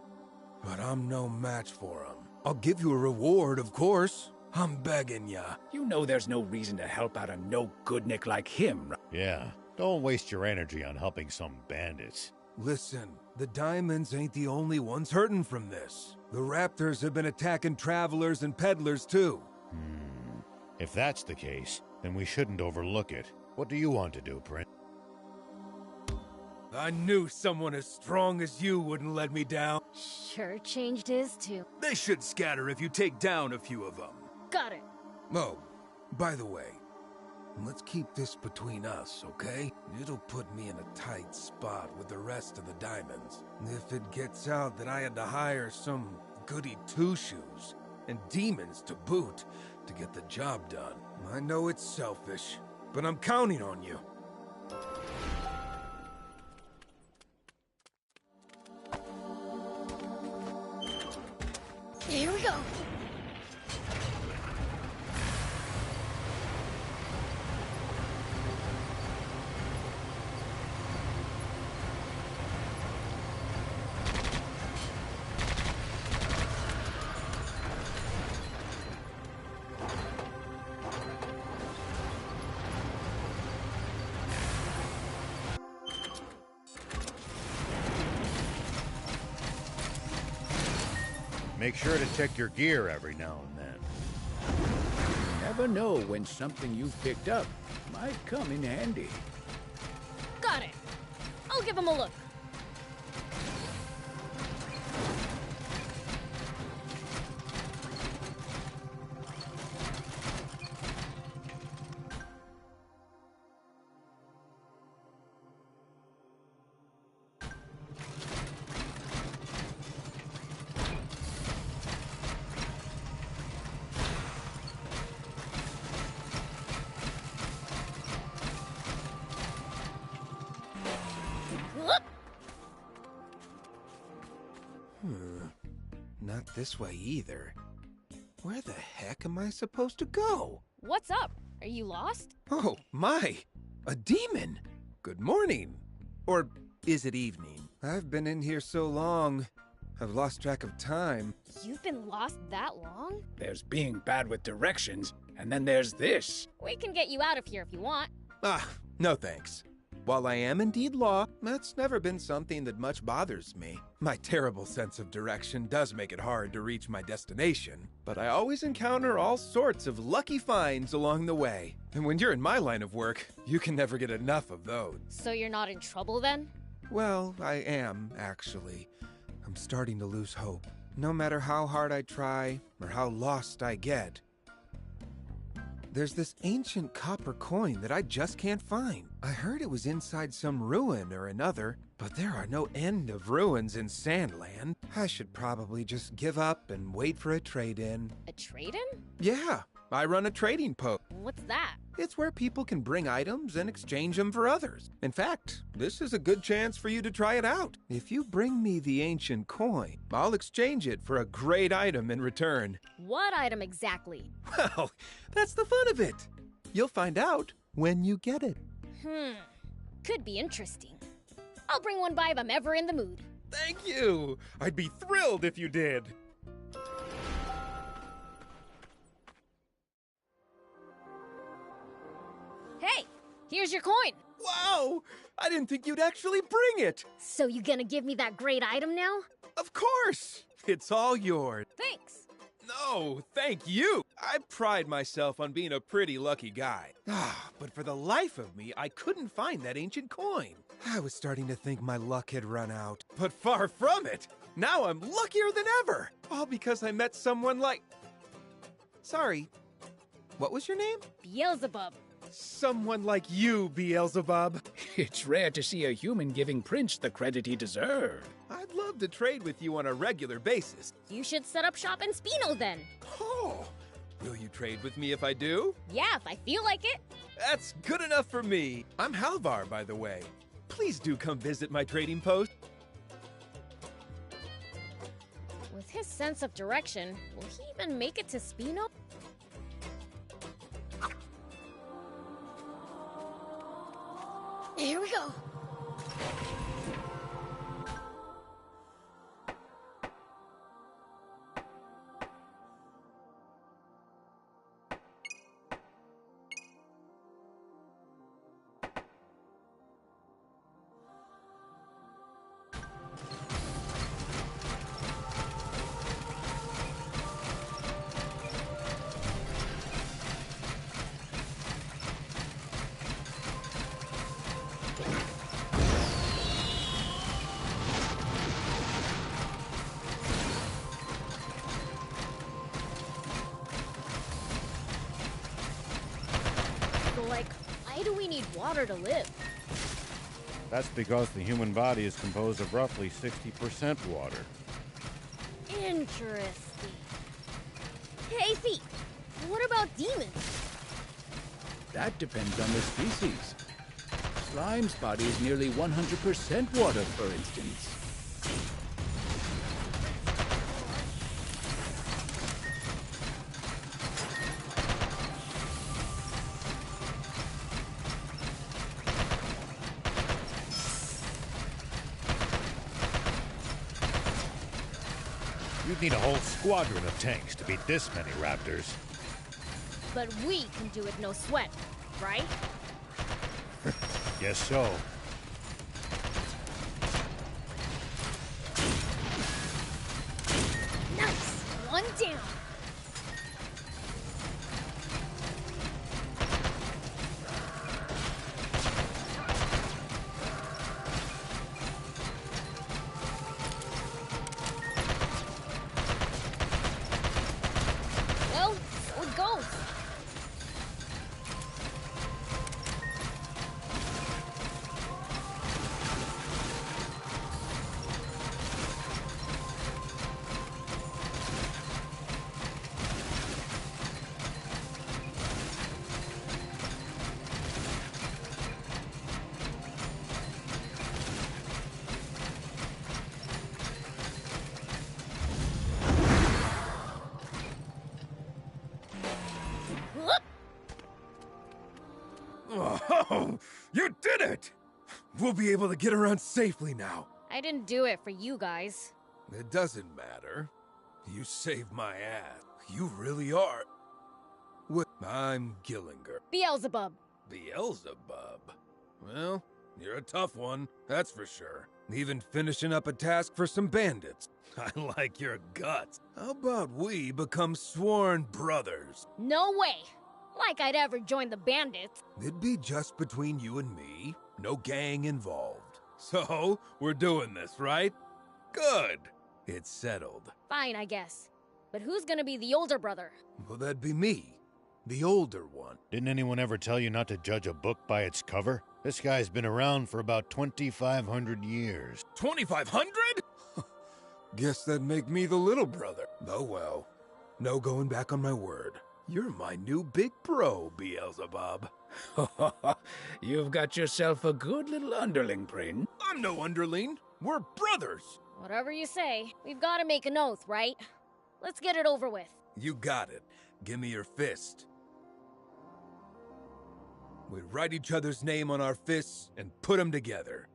but I'm no match for them. I'll give you a reward, of course. I'm begging ya. You know there's no reason to help out a no-goodnik like him, right? Yeah, don't waste your energy on helping some bandits. Listen, the Diamonds ain't the only ones hurting from this. The Raptors have been attacking travelers and peddlers too. If that's the case, then we shouldn't overlook it. What do you want to do, Prince? I knew someone as strong as you wouldn't let me down. Sure changed his too. They should scatter if you take down a few of them. Got it. Oh, by the way, let's keep this between us, okay? It'll put me in a tight spot with the rest of the Diamonds. If it gets out that I had to hire some goody two-shoes, and demons to boot, to get the job done. I know it's selfish, but I'm counting on you. Make sure to check your gear every now and then. You never know when something you've picked up might come in handy. Got it. I'll give him a look. Not this way either. Where the heck am I supposed to go? What's up? Are you lost? Oh, my! A demon! Good morning! Or is it evening? I've been in here so long, I've lost track of time. You've been lost that long? There's being bad with directions, and then there's this. We can get you out of here if you want. Ah, no thanks. While I am indeed lost, that's never been something that much bothers me. My terrible sense of direction does make it hard to reach my destination, but I always encounter all sorts of lucky finds along the way. And when you're in my line of work, you can never get enough of those. So you're not in trouble then? Well, I am, actually. I'm starting to lose hope. No matter how hard I try, or how lost I get, there's this ancient copper coin that I just can't find. I heard it was inside some ruin or another, but there are no end of ruins in Sandland. I should probably just give up and wait for a trade-in. A trade-in? Yeah, I run a trading post. What's that? It's where people can bring items and exchange them for others. In fact, this is a good chance for you to try it out. If you bring me the ancient coin, I'll exchange it for a great item in return. What item exactly? Well, that's the fun of it. You'll find out when you get it. Could be interesting. I'll bring one by if I'm ever in the mood. Thank you! I'd be thrilled if you did. Hey, here's your coin. Wow! I didn't think you'd actually bring it! So you gonna give me that great item now? Of course! It's all yours. Thanks. No, thank you! I pride myself on being a pretty lucky guy. But for the life of me, I couldn't find that ancient coin. I was starting to think my luck had run out. But far from it! Now I'm luckier than ever! All because I met someone like... Sorry, what was your name? Beelzebub. Someone like you, Beelzebub. It's rare to see a human giving Prince the credit he deserved. I'd love to trade with you on a regular basis. You should set up shop in Spino then. Oh, will you trade with me if I do? Yeah, if I feel like it. That's good enough for me. I'm Halvar, by the way. Please do come visit my trading post. With his sense of direction, will he even make it to Spino? Here we go. Why do we need water to live? That's because the human body is composed of roughly 60% water. Interesting. Hey, Thief, what about demons? That depends on the species. Slime's body is nearly 100% water, for instance. You'd need a whole squadron of tanks to beat this many raptors. But we can do it no sweat, right? Guess so. Nice! One down. Well, so it goes. Oh, you did it! We'll be able to get around safely now. I didn't do it for you guys. It doesn't matter. You saved my ass. You really are. I'm Gillinger. Beelzebub. Beelzebub? Well, you're a tough one, that's for sure. Even finishing up a task for some bandits. I like your guts. How about we become sworn brothers? No way. Like I'd ever join the bandits. It'd be just between you and me. No gang involved. So, we're doing this, right? Good. It's settled. Fine, I guess. But who's gonna be the older brother? Well, that'd be me. The older one. Didn't anyone ever tell you not to judge a book by its cover? This guy's been around for about 2,500 years. 2,500? Guess that'd make me the little brother. Oh well. No going back on my word. You're my new big bro, Beelzebub. You've got yourself a good little underling, Prin. I'm no underling. We're brothers. Whatever you say. We've gotta make an oath, right? Let's get it over with. You got it. Give me your fist. We write each other's name on our fists and put them together.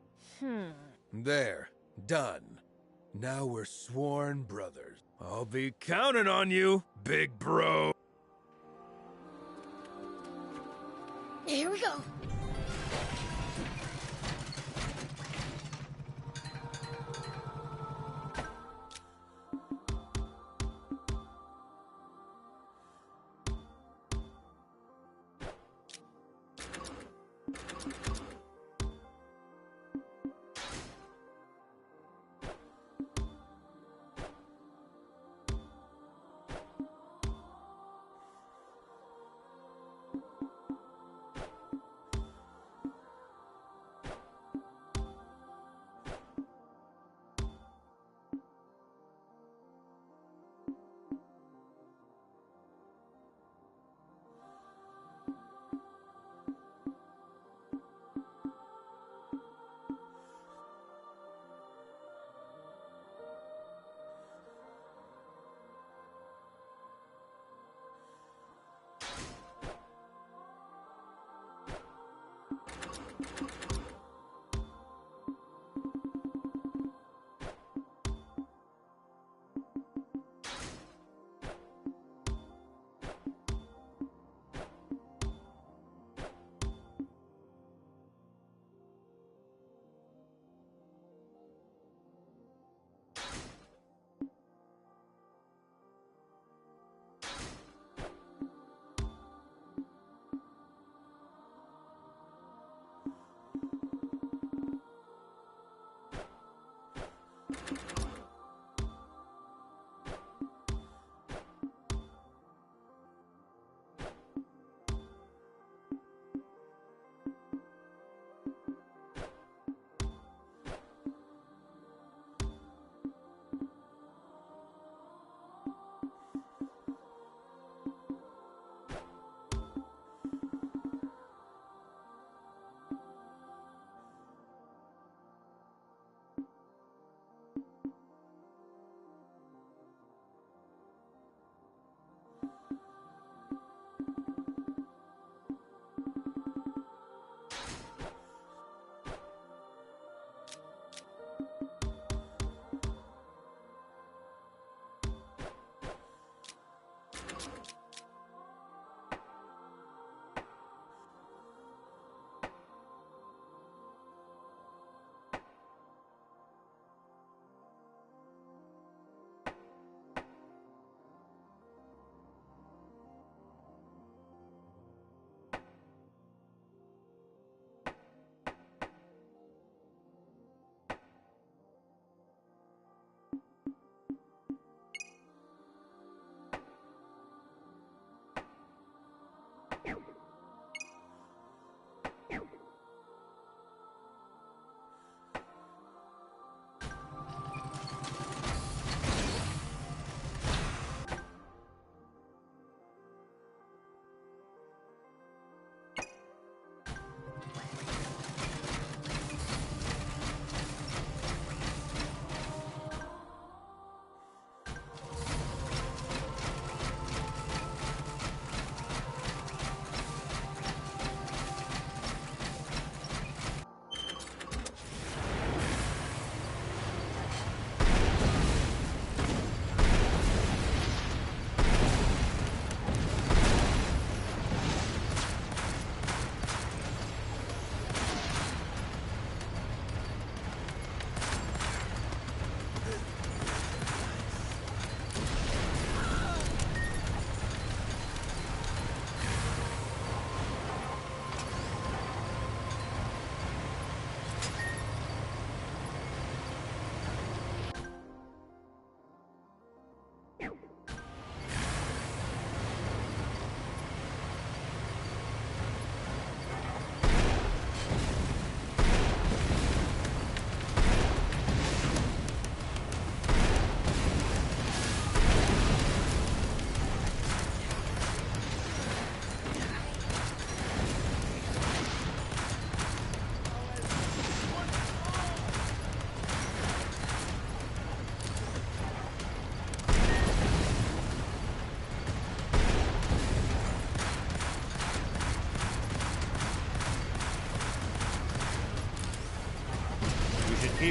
There. Done. Now we're sworn brothers. I'll be counting on you, big bro. Here we go.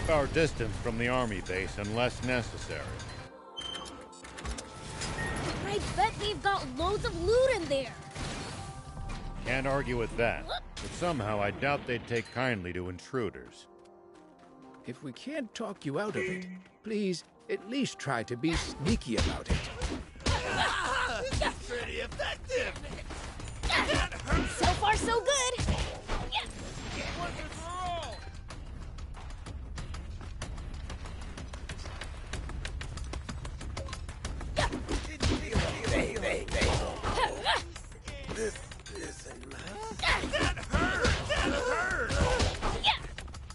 keep our distance from the army base unless necessary. I bet they've got loads of loot in there. Can't argue with that, but somehow I doubt they'd take kindly to intruders. If we can't talk you out of it, please at least try to be sneaky about it. Pretty effective! So far, so good. This isn't nice. That hurt! That hurt!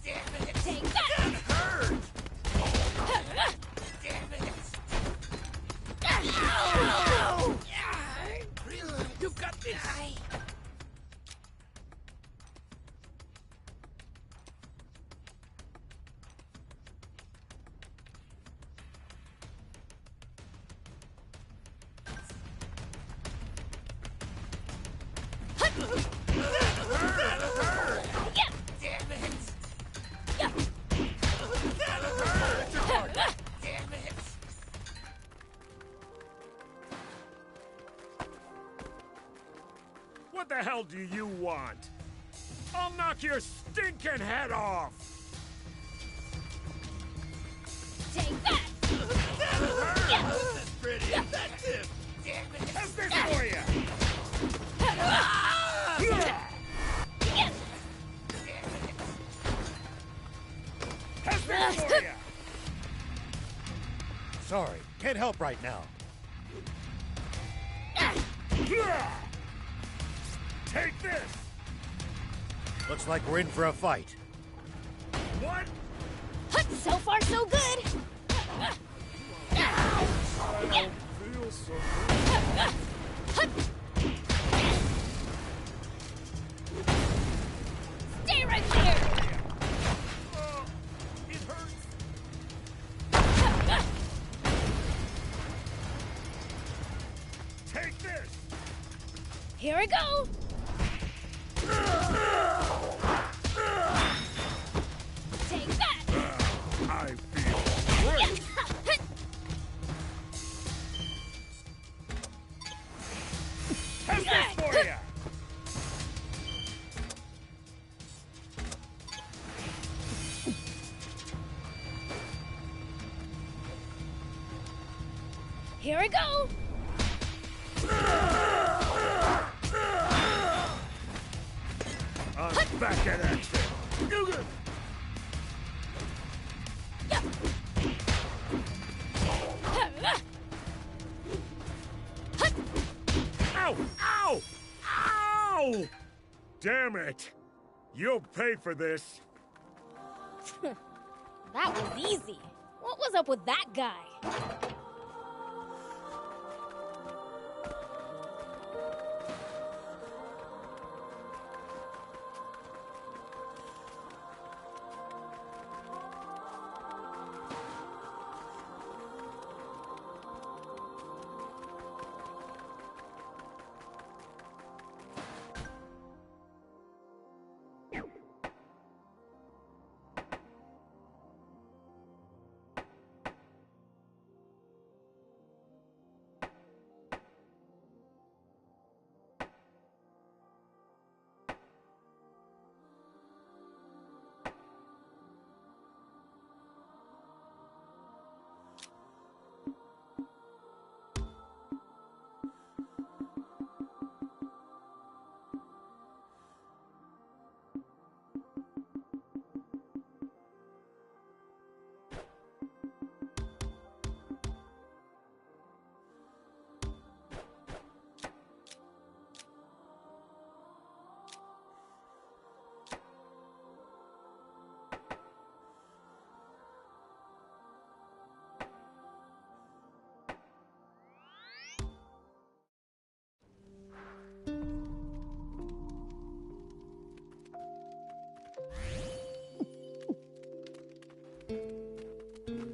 Damn it! Take that! That hurt! Damn it! Ow! You got this! What the hell do you want? I'll knock your stinking head off! Take that! This is pretty effective! Damn it! How's this for you? How's this for you? Sorry, can't help right now. Take this! Looks like we're in for a fight. What? So far, so good. I don't feel so good. Stay right there. It hurts. Take this! Here we go. Take that. I feel great! How's this for you? Here we go. I'm back at action. Ow! Ow! Ow! Damn it! You'll pay for this. That was easy. What was up with that guy?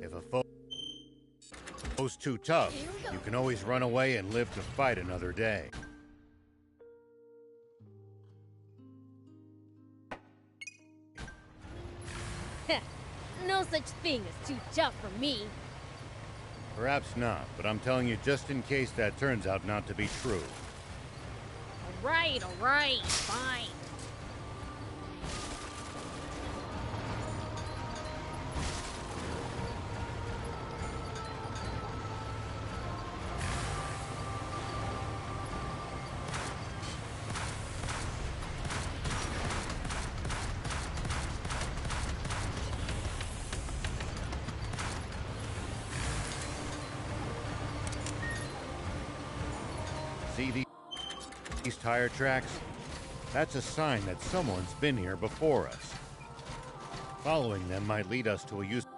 If a foe's too tough, you can always run away and live to fight another day. No such thing as too tough for me. Perhaps not, but I'm telling you just in case that turns out not to be true. Alright, fine. See these tire tracks? That's a sign that someone's been here before us. Following them might lead us to a useful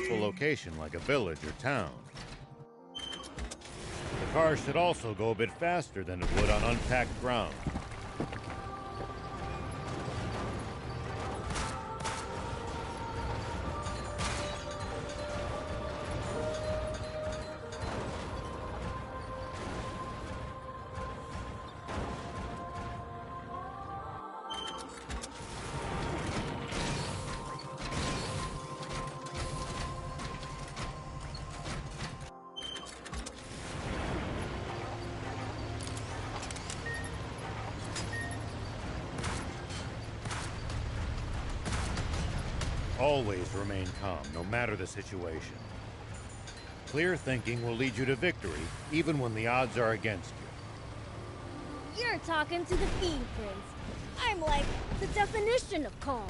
location like a village or town. The car should also go a bit faster than it would on unpacked ground. Always remain calm, no matter the situation. Clear thinking will lead you to victory, even when the odds are against you. You're talking to the Fiend Prince. I'm like the definition of calm.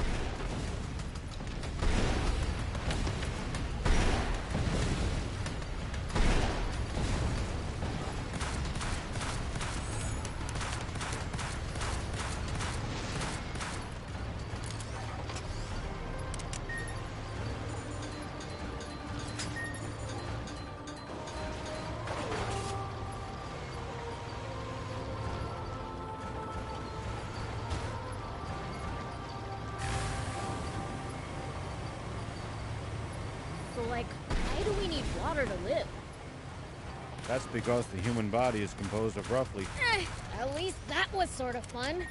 So, like, why do we need water to live? That's because the human body is composed of roughly... At least that was sort of fun.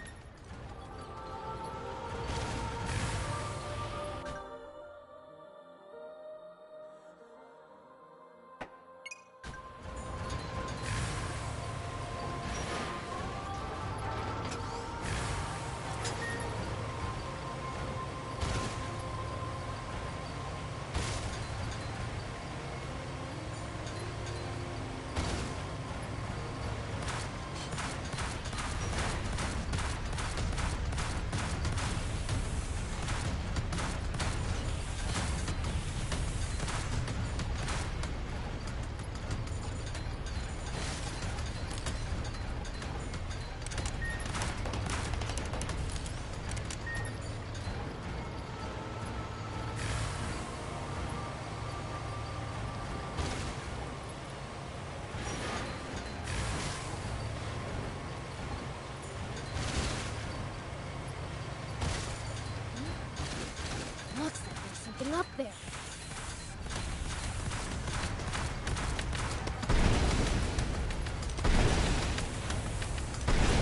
Looks like there's something up there.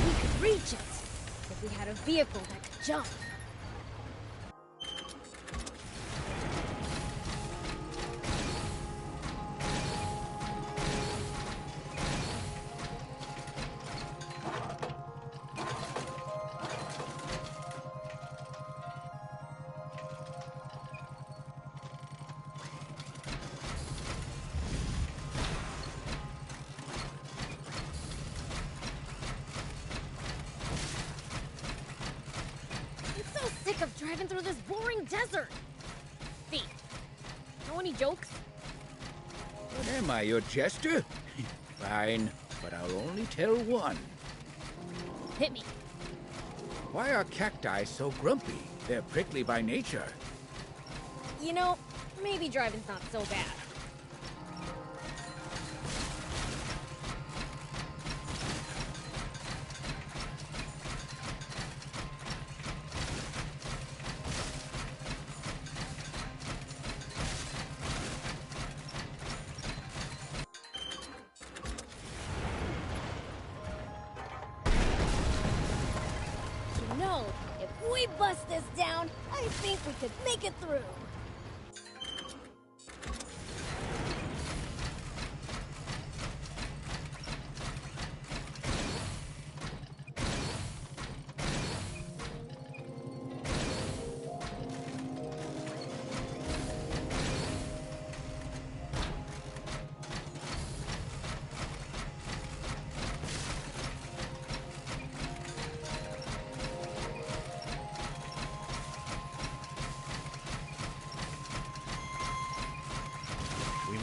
We could reach it if we had a vehicle that could jump. Sick of driving through this boring desert. Thief, know any jokes? What am I, your jester? Fine, but I'll only tell one. Hit me. Why are cacti so grumpy? They're prickly by nature. You know, maybe driving's not so bad. You know, if we bust this down, I think we could make it through.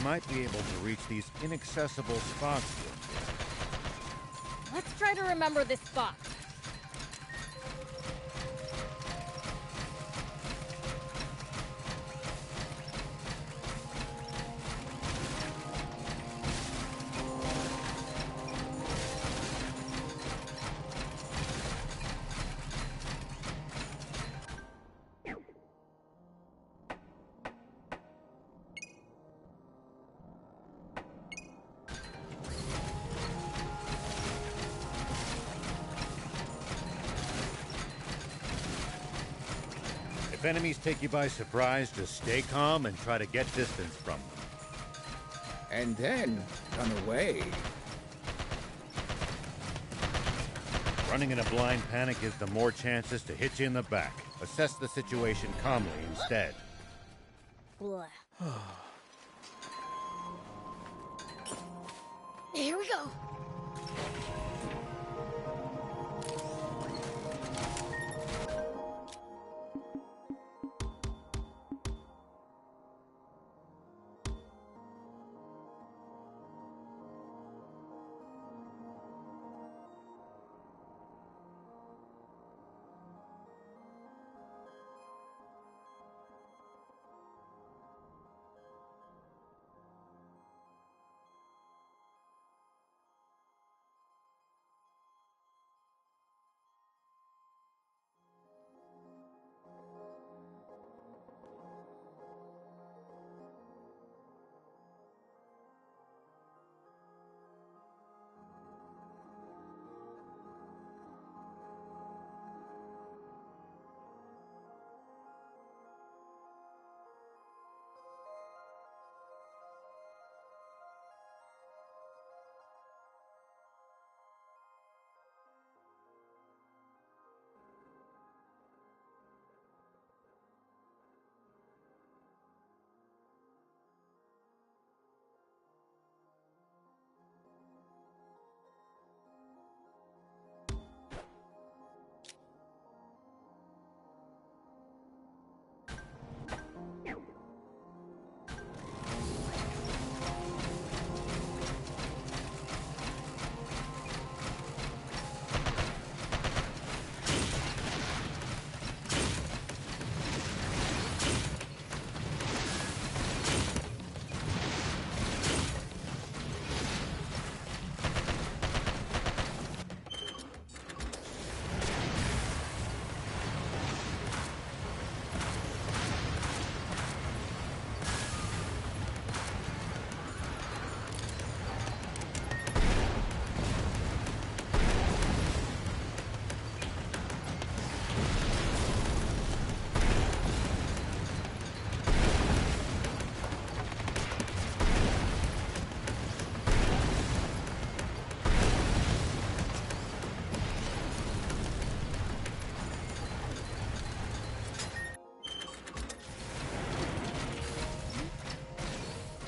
You might be able to reach these inaccessible spots with this. Let's try to remember this spot. If enemies take you by surprise, just stay calm and try to get distance from them. And then run away. Running in a blind panic gives them more chances to hit you in the back. Assess the situation calmly instead. Blah. Here we go.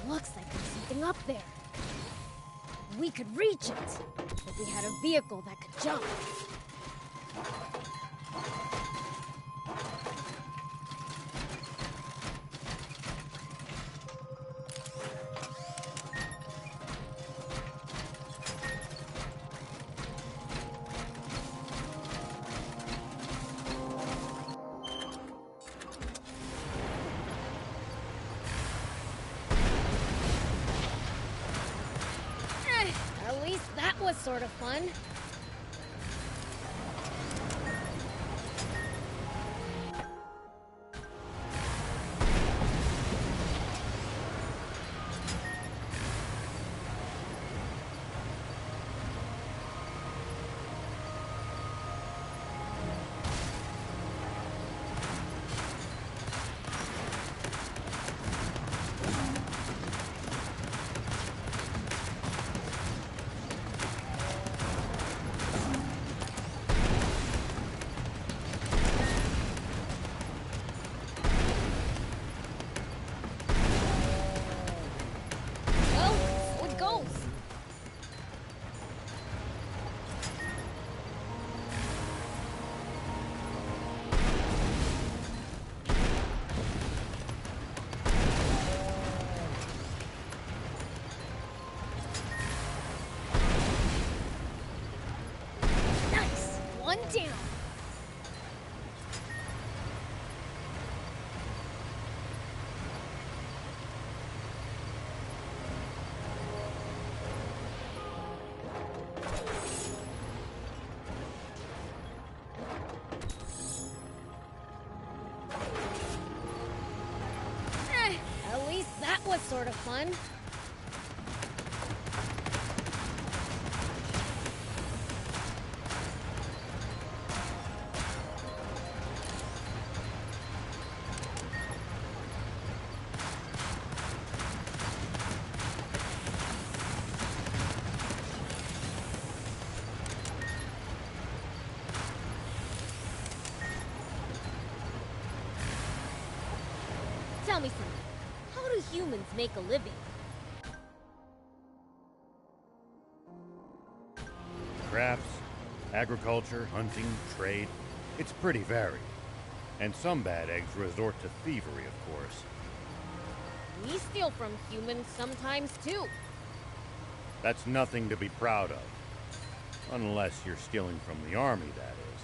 Looks like there's something up there. We could reach it if we had a vehicle that could jump. At least that was sort of fun. That was sort of fun. Tell me something. How do humans make a living? Crafts, agriculture, hunting, trade. It's pretty varied. And some bad eggs resort to thievery, of course. We steal from humans sometimes too. That's nothing to be proud of. Unless you're stealing from the army, that is.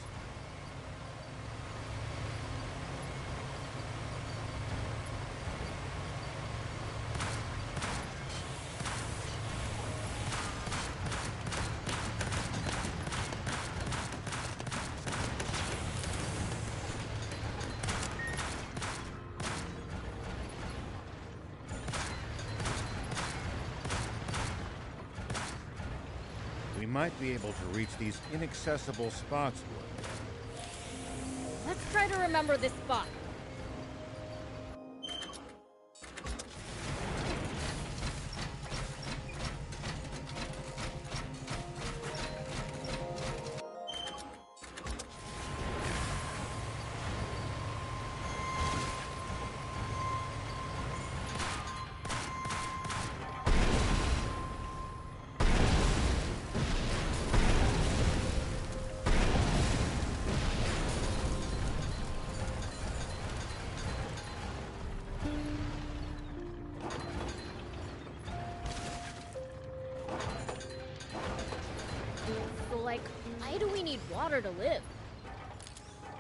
We might be able to reach these inaccessible spots one day. Let's try to remember this spot. Like, why do we need water to live?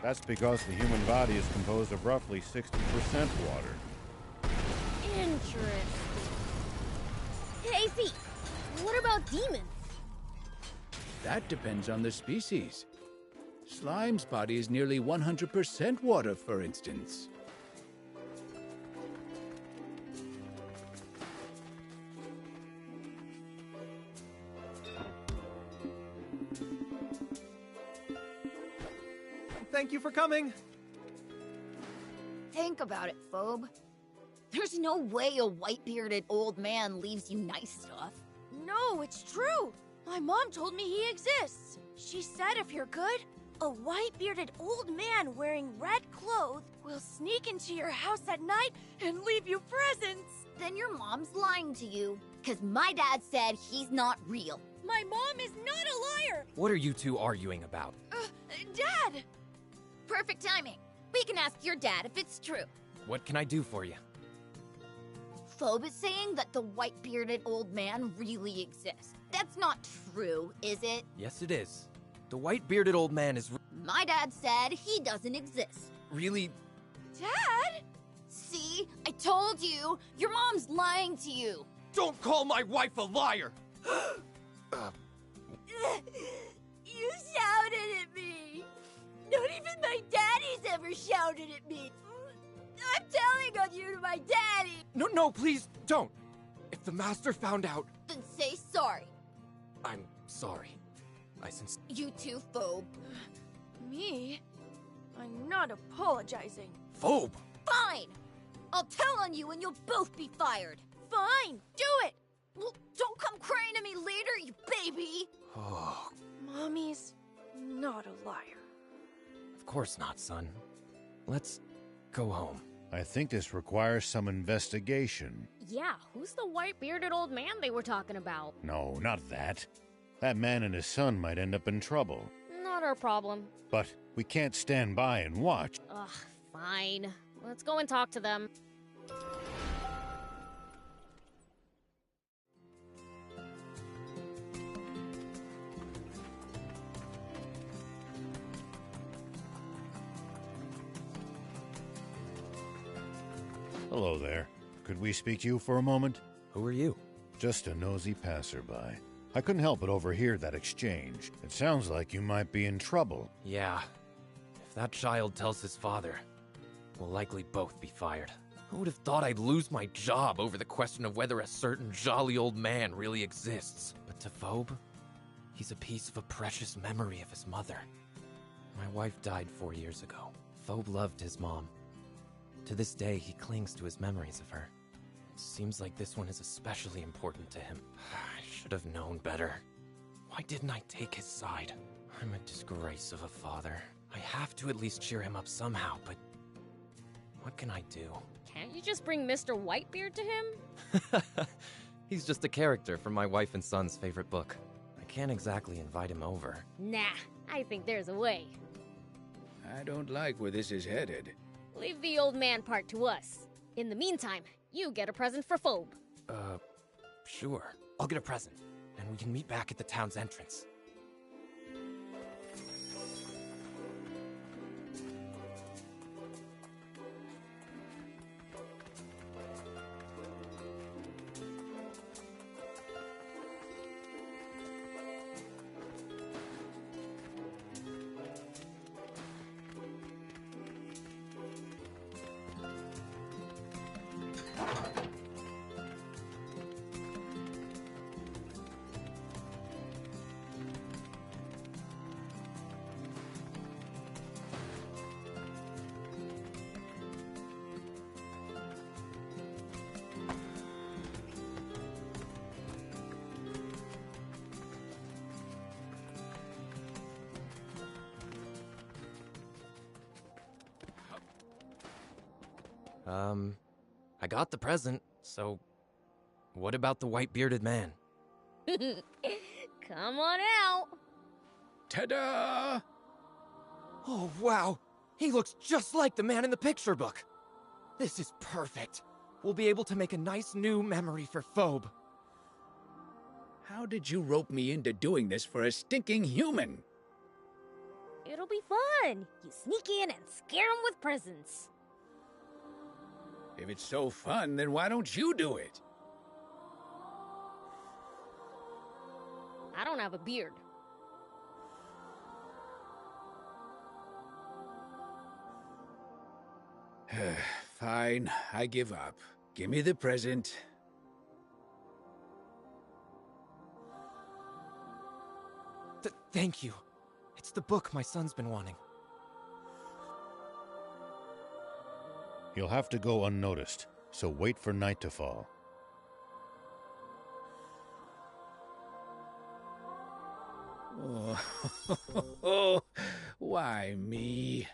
That's because the human body is composed of roughly 60% water. Interesting. Hey, Zeke, what about demons? That depends on the species. Slime's body is nearly 100% water, for instance. Thank you for coming. Think about it, Phobe. There's no way a white-bearded old man leaves you nice stuff. No, it's true. My mom told me he exists. She said if you're good, a white-bearded old man wearing red clothes will sneak into your house at night and leave you presents. Then your mom's lying to you, because my dad said he's not real. My mom is not a liar. What are you two arguing about? Dad! Perfect timing. We can ask your dad if it's true. What can I do for you? Phobe is saying that the white-bearded old man really exists. That's not true, is it? Yes, it is. The white-bearded old man is My dad said he doesn't exist. really... Dad? See? I told you! Your mom's lying to you! Don't call my wife a liar! You shouted at me. Not even my daddy's ever shouted at me. I'm telling on you to my daddy. No, please, don't. If the master found out... Then say sorry. I'm sorry. You too, Phobe. Me? I'm not apologizing. Phobe! Fine! I'll tell on you and you'll both be fired. Fine, do it! Well, don't come crying to me later, you baby! Oh, Mommy's not a liar. of course not, son. Let's go home. I think this requires some investigation. Yeah, who's the white-bearded old man they were talking about? No, not that. That man and his son might end up in trouble. Not our problem. But we can't stand by and watch. Ugh, fine. Let's go and talk to them. Hello there. Could we speak to you for a moment? Who are you? Just a nosy passerby. I couldn't help but overhear that exchange. It sounds like you might be in trouble. Yeah. If that child tells his father, we'll likely both be fired. Who would have thought I'd lose my job over the question of whether a certain jolly old man really exists? But to Phobe, he's a piece of a precious memory of his mother. My wife died 4 years ago. Phobe loved his mom. To this day, he clings to his memories of her. It seems like this one is especially important to him. I should have known better. Why didn't I take his side? I'm a disgrace of a father. I have to at least cheer him up somehow, but what can I do? Can't you just bring Mr. Whitebeard to him? He's just a character from my wife and son's favorite book. I can't exactly invite him over. Nah, I think there's a way. I don't like where this is headed. Leave the old man part to us. In the meantime, you get a present for Phobe. Sure. I'll get a present, and we can meet back at the town's entrance. I got the present, so what about the white-bearded man? Come on out. Ta-da! Oh, wow! He looks just like the man in the picture book! This is perfect. We'll be able to make a nice new memory for Phobe. How did you rope me into doing this for a stinking human? It'll be fun. You sneak in and scare him with presents. If it's so fun, then why don't you do it? I don't have a beard. Fine, I give up. Give me the present. Thank you. It's the book my son's been wanting. You'll have to go unnoticed, so wait for night to fall. Oh, why me?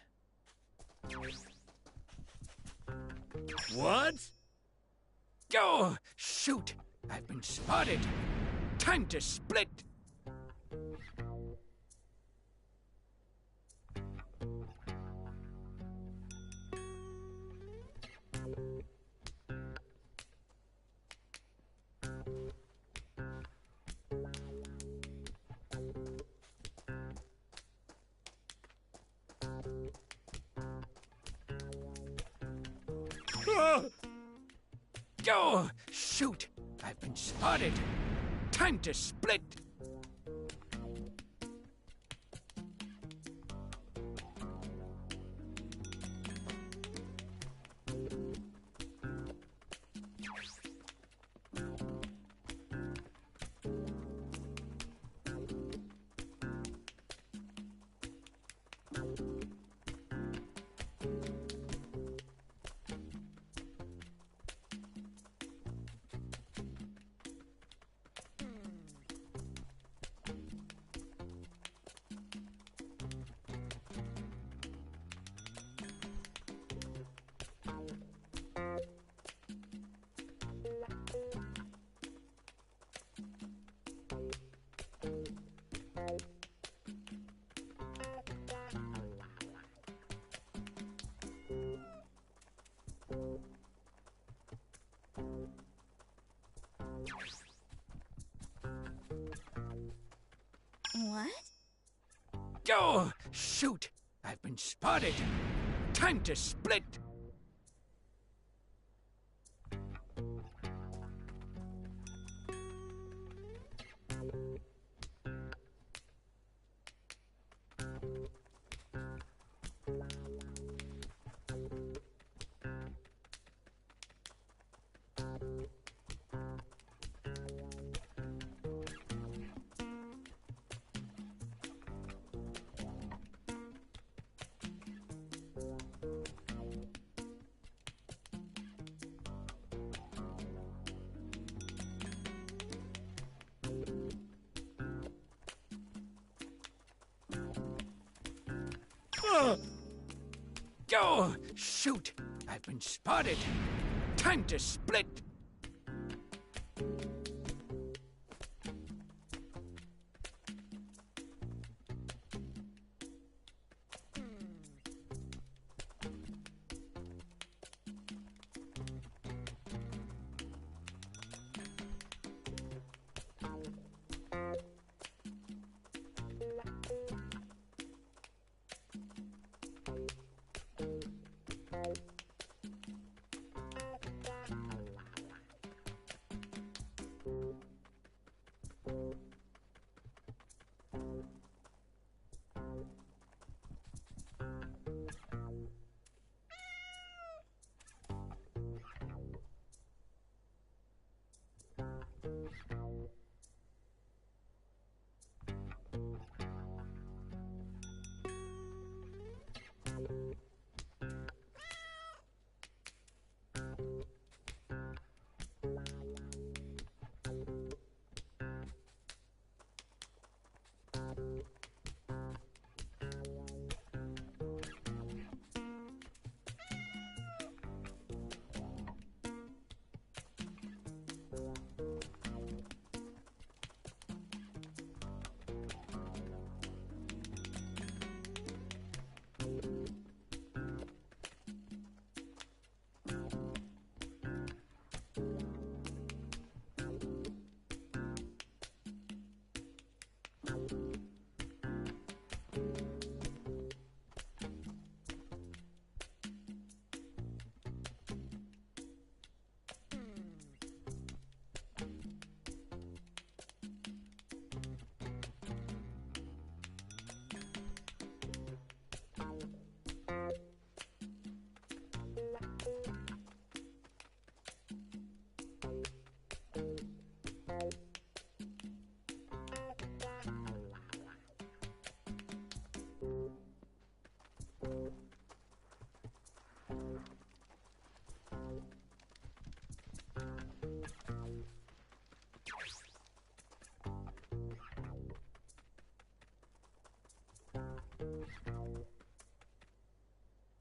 What? Oh, shoot! I've been spotted! Time to split! Oh, shoot! I've been spotted! Time to split! What? Oh, shoot! I've been spotted! Time to split! Go! Shoot! I've been spotted. Time to split.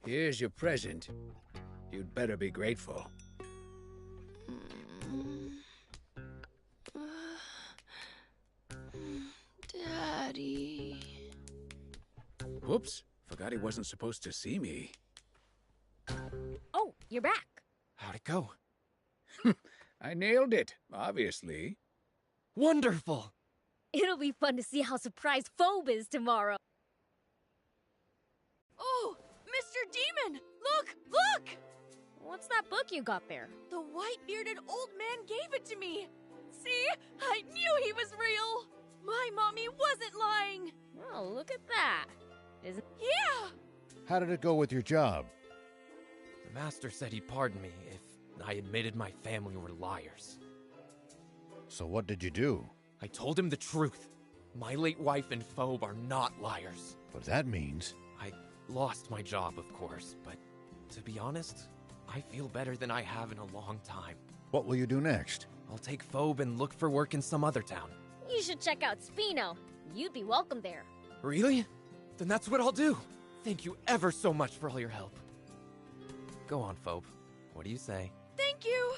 Here's your present. You'd better be grateful. Daddy. Whoops. Forgot he wasn't supposed to see me. Oh, you're back. How'd it go? I nailed it, obviously. Wonderful! It'll be fun to see how surprised Phobe is tomorrow. Oh, Mr. Demon! Look! Look! What's that book you got there? The white-bearded old man gave it to me. See? I knew he was real. My mommy wasn't lying. Oh, look at that. Isn't... Yeah! How did it go with your job? The master said he'd pardon me if I admitted my family were liars. So what did you do? I told him the truth. My late wife and Phobe are not liars. What that means? I lost my job, of course, but to be honest, I feel better than I have in a long time. What will you do next? I'll take Phobe and look for work in some other town. You should check out Spino. You'd be welcome there. Really? Then that's what I'll do. Thank you ever so much for all your help. Go on, Phobe. What do you say? Thank you.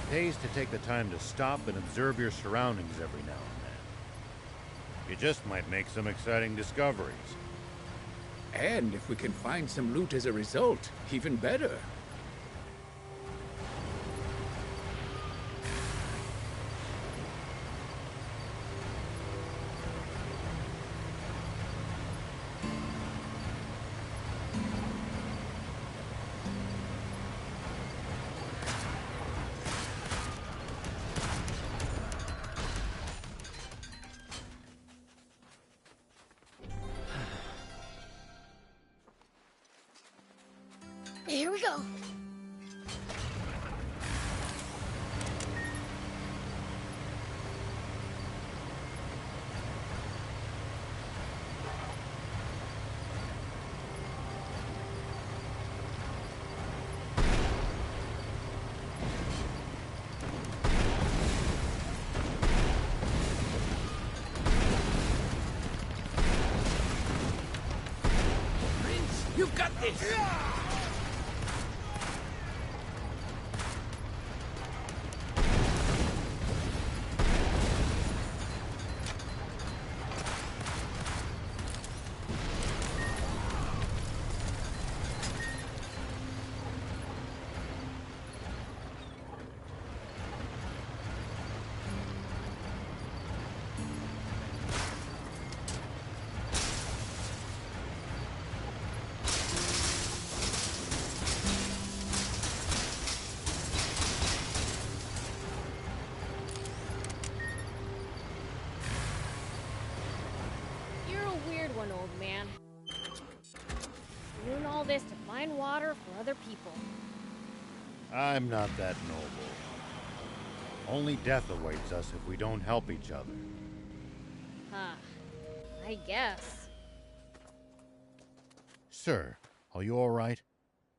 pays to take the time to stop and observe your surroundings every now and then. You just might make some exciting discoveries. And if we can find some loot as a result, even better. Here we go. Prince, you've got this! You're a weird one, old man. Doing all this to find water for other people. I'm not that noble. Only death awaits us if we don't help each other. Huh. I guess. Sir, are you all right?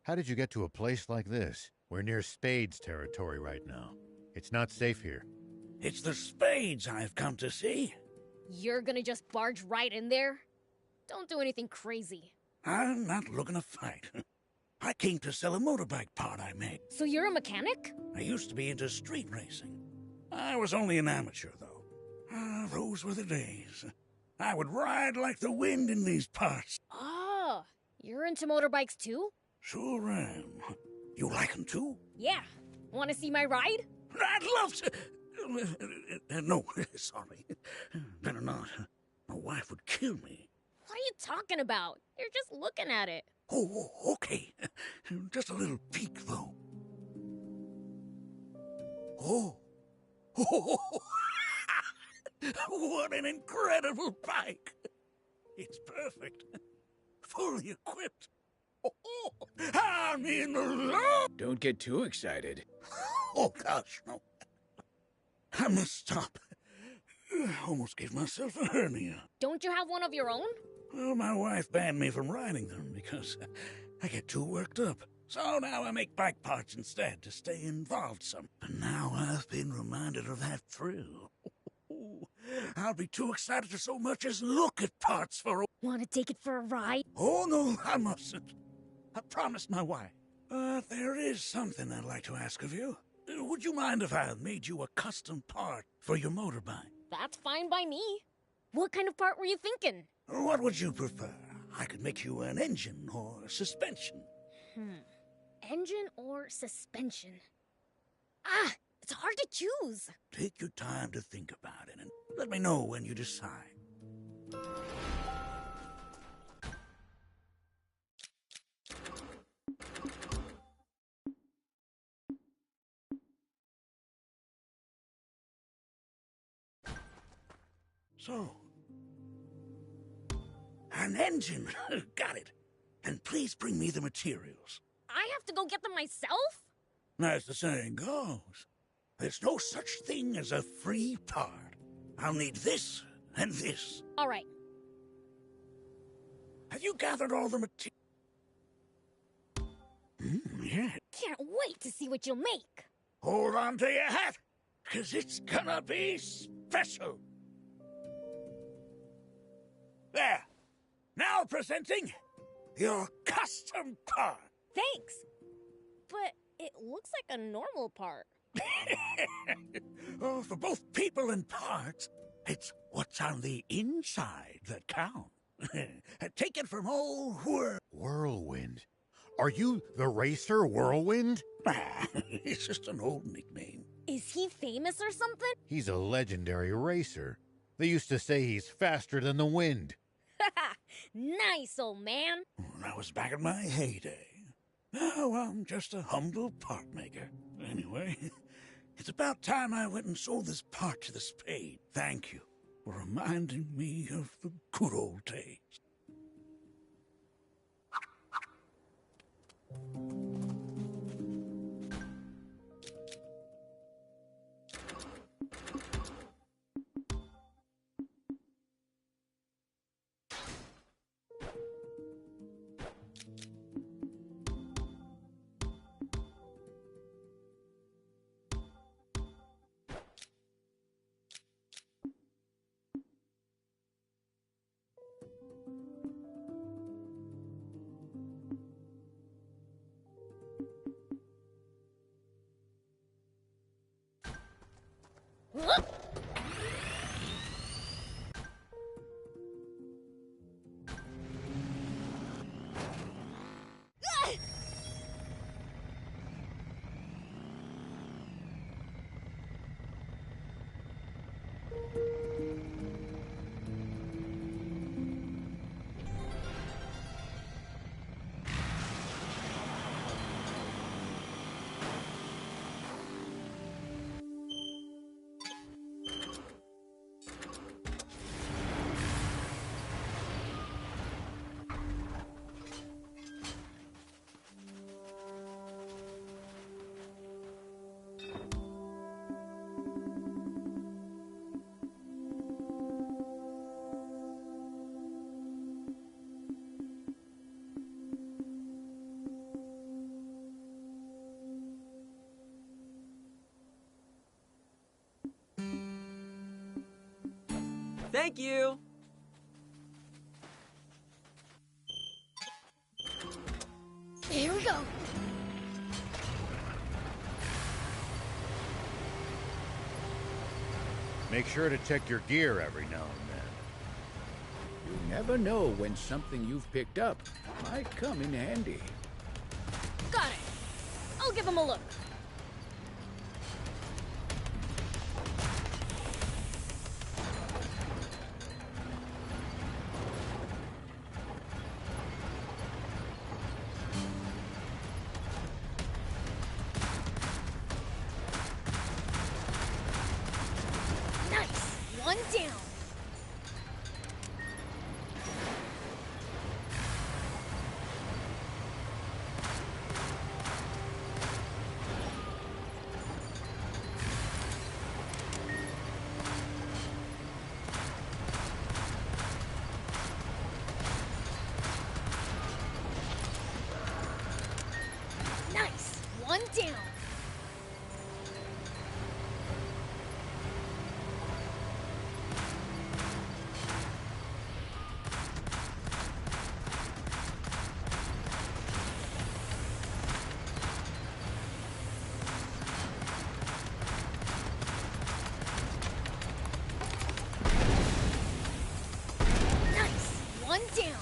How did you get to a place like this? We're near Spades territory right now. It's not safe here. It's the Spades I've come to see. You're gonna just barge right in there? Don't do anything crazy. I'm not looking to fight. I came to sell a motorbike part I made. So you're a mechanic? I used to be into street racing. I was only an amateur, though. Those were the days. I would ride like the wind in these parts. Oh, you're into motorbikes too? Sure am. You like 'em too? Yeah. Wanna see my ride? I'd love to. No, sorry. Better not. My wife would kill me. What are you talking about? You're just looking at it. Oh, okay. Just a little peek, though. Oh. What an incredible bike. It's perfect. Fully equipped. I'm in love. Don't get too excited. Oh, gosh, no. I must stop. Almost gave myself a hernia. Don't you have one of your own? Well, my wife banned me from riding them because I get too worked up. So now I make bike parts instead to stay involved some. But now I've been reminded of that thrill. I'll be too excited to so much as look at parts for a... Want to take it for a ride? Oh, no, I mustn't. I promised my wife. But there is something I'd like to ask of you. Would you mind if I made you a custom part for your motorbike? That's fine by me. What kind of part were you thinking? What would you prefer? I could make you an engine or suspension. Engine or suspension? Ah, it's hard to choose. Take your time to think about it and let me know when you decide. So, an engine. Got it. And please bring me the materials. I have to go get them myself? As the saying goes, there's no such thing as a free part. I'll need this and this. All right. Have you gathered all the materials? Yeah. Can't wait to see what you'll make. Hold on to your hat, because it's gonna be special. There. Now presenting your custom part. Thanks. But it looks like a normal part. Oh, for both people and parts, it's what's on the inside that counts. Take it from old Whirlwind? Are you the racer Whirlwind? It's just an old nickname. Is he famous or something? He's a legendary racer. They used to say he's faster than the wind. Haha, nice, old man. That was back in my heyday. Now I'm just a humble part maker. Anyway, it's about time I went and sold this part to the Spade. Thank you for reminding me of the good old days. Thank you! Here we go. Make sure to check your gear every now and then. You never know when something you've picked up might come in handy. Got it. I'll give him a look. One down. Nice. One down. One down.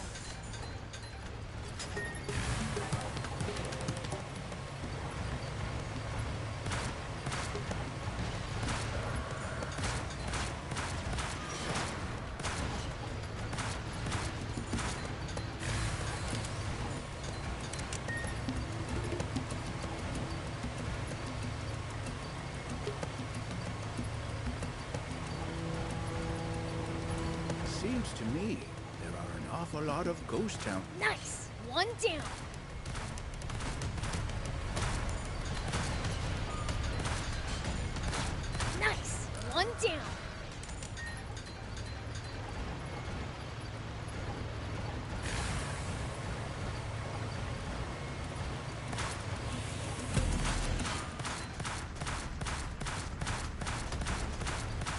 Seems to me there are an awful lot of ghost town. Nice. One down. Nice. One down.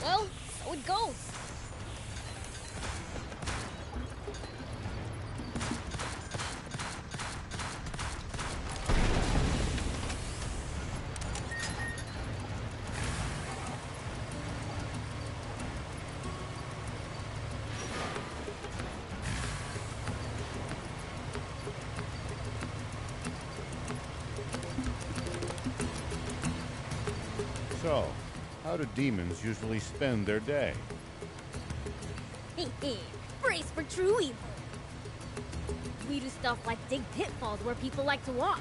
Well, so it goes. So, how do demons usually spend their day? Brace for true evil. We do stuff like dig pitfalls where people like to walk.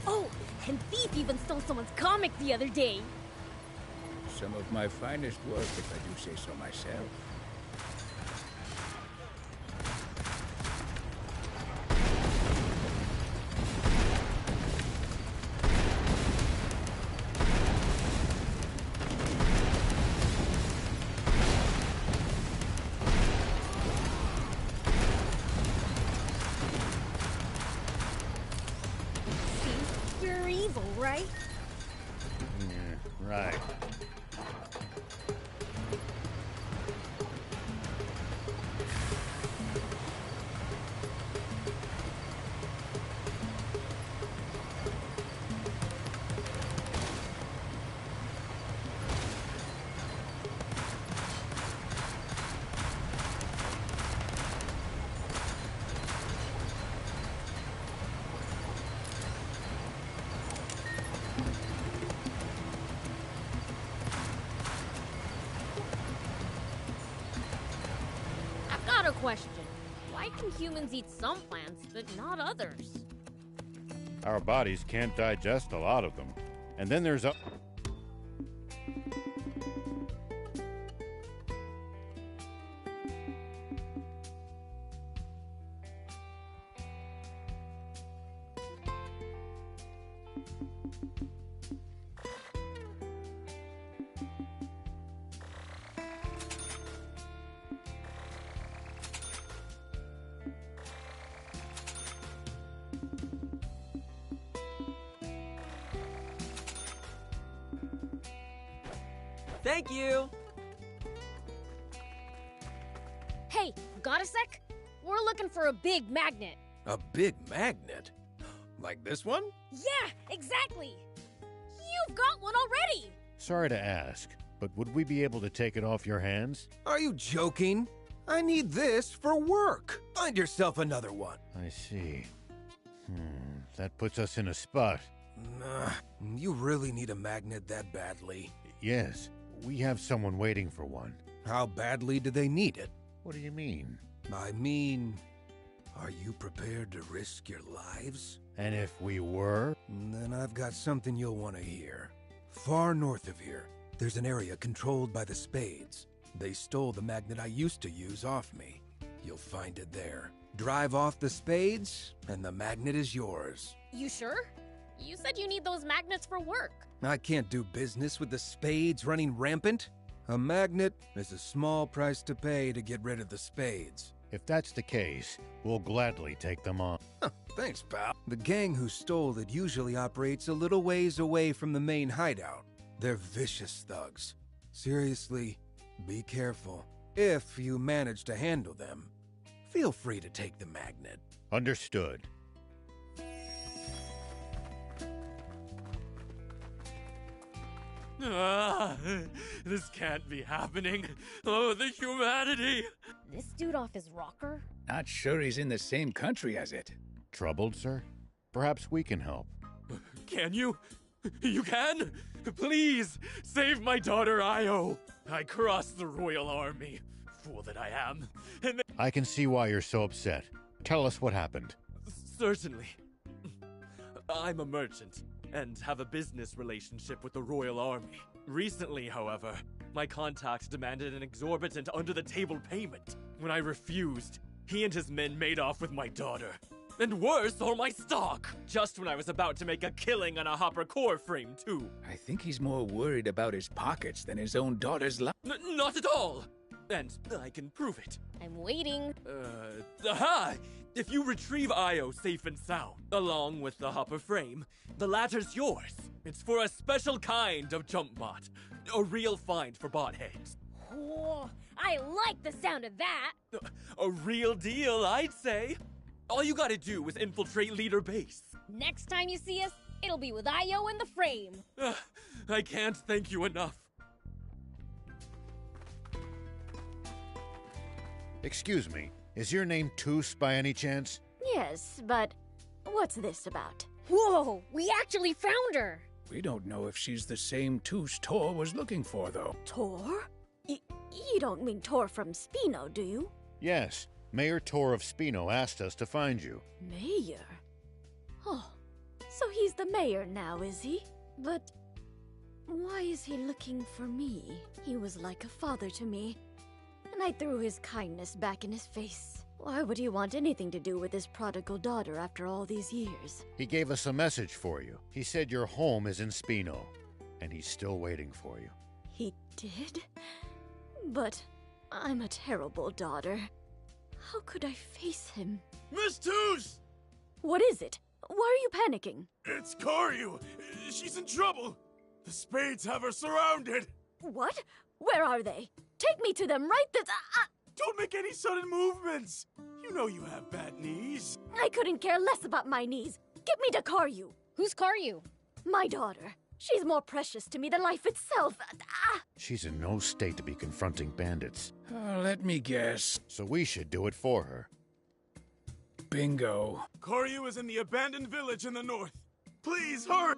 Oh, and Thief even stole someone's comic the other day. Some of my finest work, if I do say so myself. Pure evil, right? Yeah, right. I've got a question. Why can humans eat some plants, but not others? Our bodies can't digest a lot of them. And then there's a... Thank you! Hey, got a sec? We're looking for a big magnet. A big magnet? Like this one? Yeah, exactly! You've got one already! Sorry to ask, but would we be able to take it off your hands? Are you joking? I need this for work. Find yourself another one. I see. That puts us in a spot. Nah, you really need a magnet that badly. Yes, we have someone waiting for one. How badly do they need it? What do you mean? I mean, are you prepared to risk your lives? And if we were? Then I've got something you'll want to hear. Far north of here, there's an area controlled by the Spades. They stole the magnet I used to use off me. You'll find it there. Drive off the Spades, and the magnet is yours. You sure? You said you need those magnets for work. I can't do business with the Spades running rampant. A magnet is a small price to pay to get rid of the Spades. If that's the case, we'll gladly take them on. Thanks, pal. The gang who stole it usually operates a little ways away from the main hideout. They're vicious thugs. Seriously, be careful. If you manage to handle them, feel free to take the magnet. Understood. This can't be happening. Oh, the humanity! This dude off his rocker? Not sure he's in the same country as it. Troubled, sir? Perhaps we can help. Can you? You can? Please, save my daughter Io. I crossed the royal army. Fool that I am. And I can see why you're so upset. Tell us what happened. certainly. I'm a merchant and have a business relationship with the royal army. Recently, however, my contact demanded an exorbitant under-the-table payment. When I refused, he and his men made off with my daughter. And worse, all my stock! Just when I was about to make a killing on a Hopper core frame, too. I think he's more worried about his pockets than his own daughter's life. Not at all! And I can prove it. I'm waiting. Aha! If you retrieve Io safe and sound, along with the Hopper frame, the latter's yours. It's for a special kind of jump bot. A real find for bot heads. Oh, I like the sound of that! A real deal, I'd say. All you gotta do is infiltrate leader base. Next time you see us, it'll be with Io in the frame. I can't thank you enough. Excuse me, is your name Toos by any chance? Yes, but what's this about? Whoa, we actually found her! We don't know if she's the same Toos Tor was looking for, though. Tor? You don't mean Tor from Spino, do you? Yes, Mayor Tor of Spino asked us to find you. Mayor? Oh, so he's the mayor now, is he? But why is he looking for me? He was like a father to me, and I threw his kindness back in his face. Why would he want anything to do with his prodigal daughter after all these years? He gave us a message for you. He said your home is in Spino, and he's still waiting for you. He did? But I'm a terrible daughter. How could I face him? Miss Toos! What is it? Why are you panicking? It's Koryu! She's in trouble! The Spades have her surrounded! What? Where are they? Take me to them right this— Don't make any sudden movements! You know you have bad knees. I couldn't care less about my knees. Get me to Koryu. Who's Koryu? My daughter. She's more precious to me than life itself. She's in no state to be confronting bandits. Let me guess. So we should do it for her. Bingo. Koryu is in the abandoned village in the north. Please, hurry!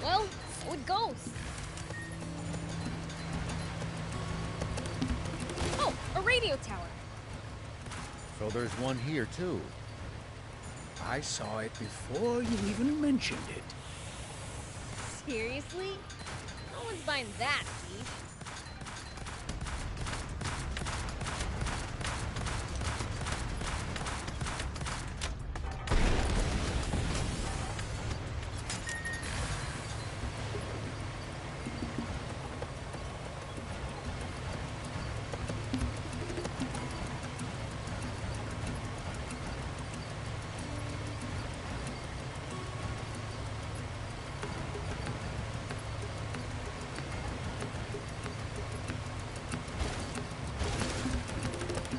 Well, so it goes. Oh, a radio tower. So there's one here, too. I saw it before you even mentioned it. Seriously? No one's buying that, Steve.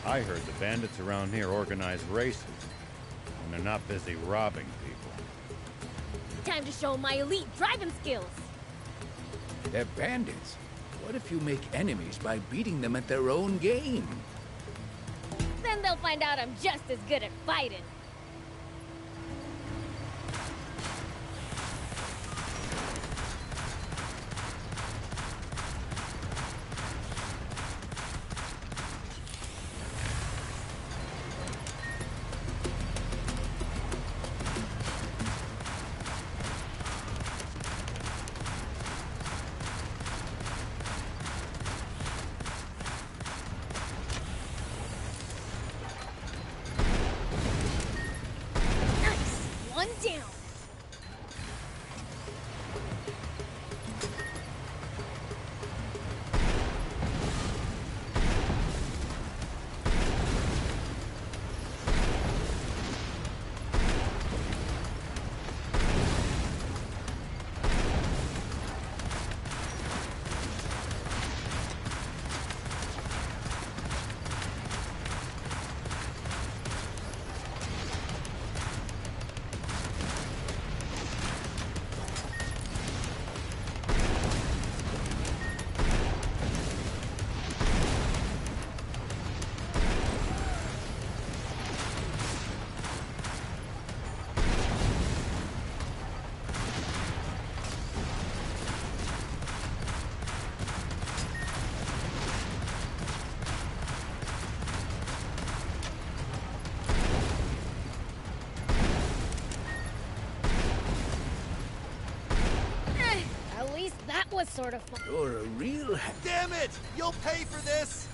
I heard the bandits around here organize races, and they're not busy robbing people. Time to show my elite driving skills. They're bandits. What if you make enemies by beating them at their own game? Then they'll find out I'm just as good at fighting. One down. At least that was sort of fun. You're a real... Damn it! You'll pay for this!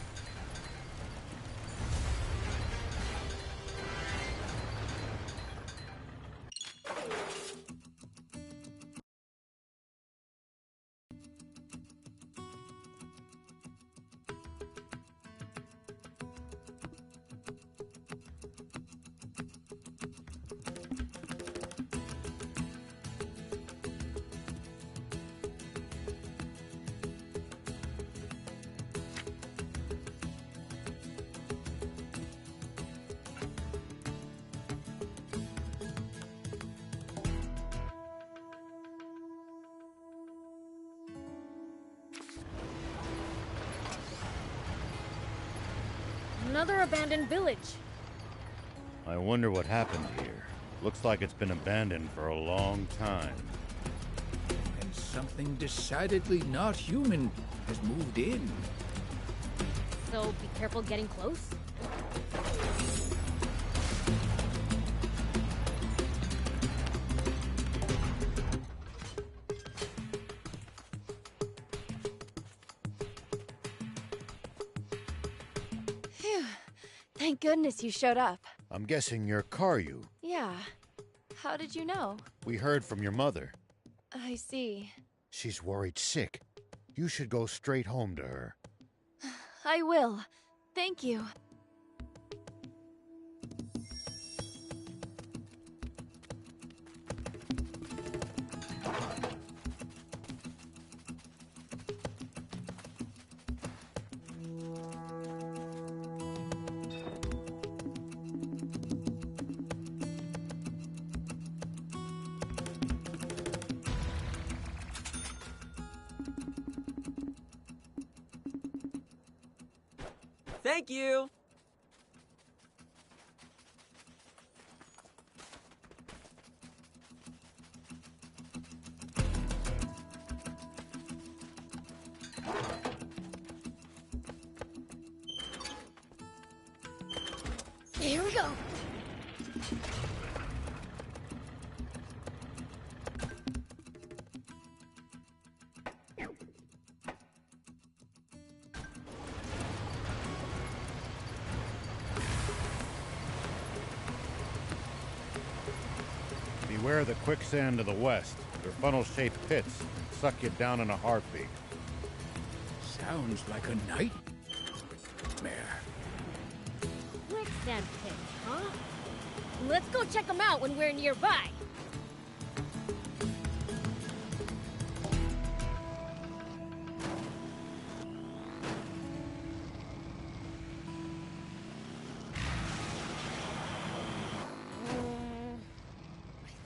Another abandoned village. I wonder what happened here. Looks like it's been abandoned for a long time. And something decidedly not human has moved in. So be careful getting close. Phew. Thank goodness you showed up. I'm guessing you're Karyu. Yeah. How did you know? We heard from your mother. I see. She's worried sick. You should go straight home to her. I will. Thank you. Thank you! Here we go. Beware the quicksand to the west. They're funnel-shaped pits and suck you down in a heartbeat. Sounds like a nightmare. Quicksand pit, huh? Let's go check them out when we're nearby.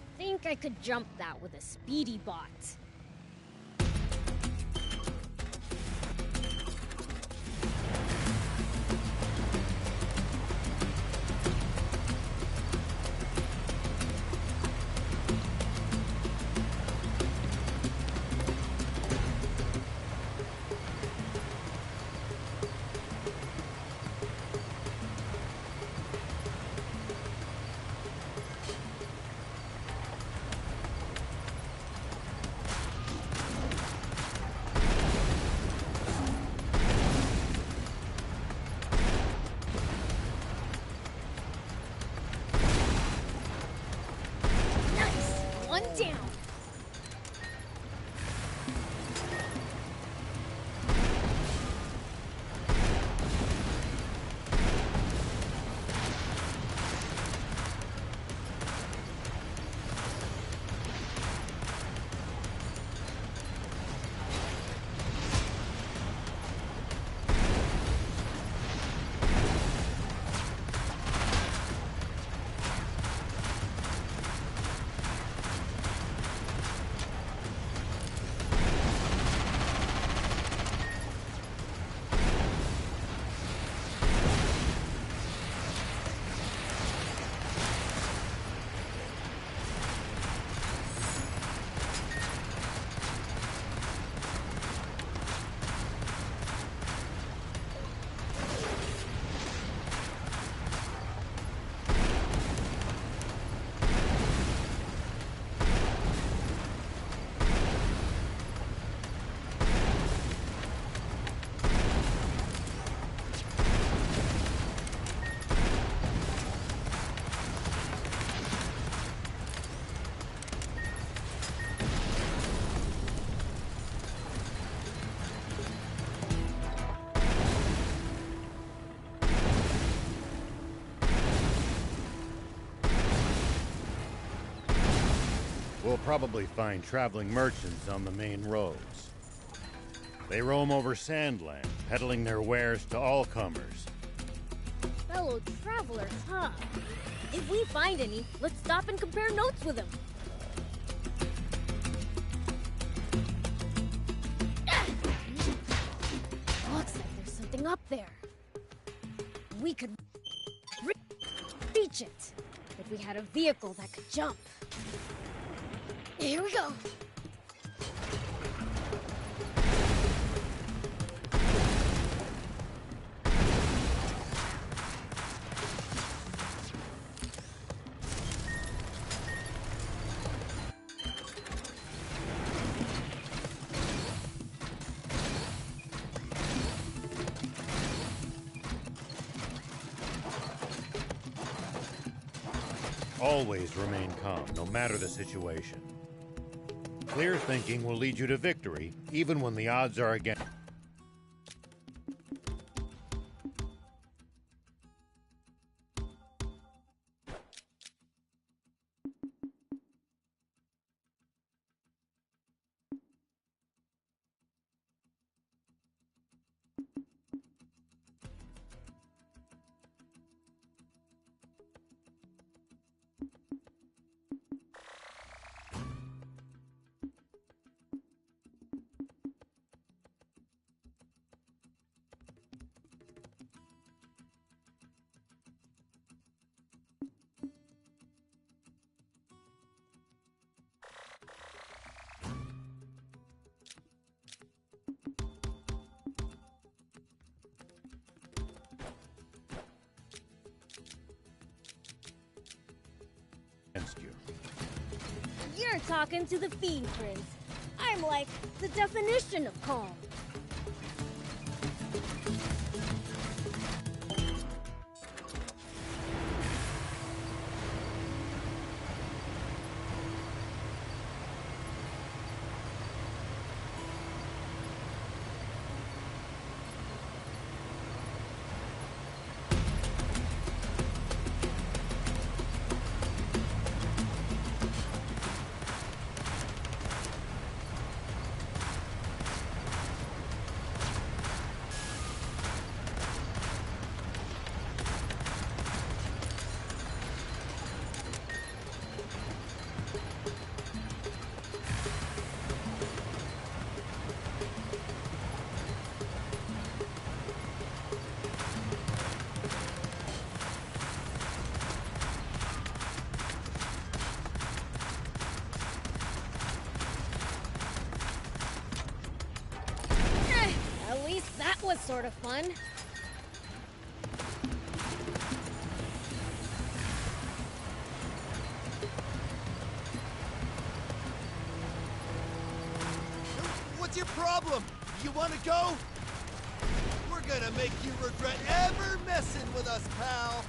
I think I could jump that with a speedy bot. One down. We'll probably find traveling merchants on the main roads. They roam over Sandland, peddling their wares to all comers. Fellow travelers, huh? If we find any, let's stop and compare notes with them. Looks like there's something up there. we could reach it. If we had a vehicle that could jump. Here we go. Always remain calm, no matter the situation. Clear thinking will lead you to victory, even when the odds are against. You. You're talking to the Fiend Prince. I'm like the definition of calm. That was sort of fun. What's your problem? You want to go? We're gonna make you regret ever messing with us, pal.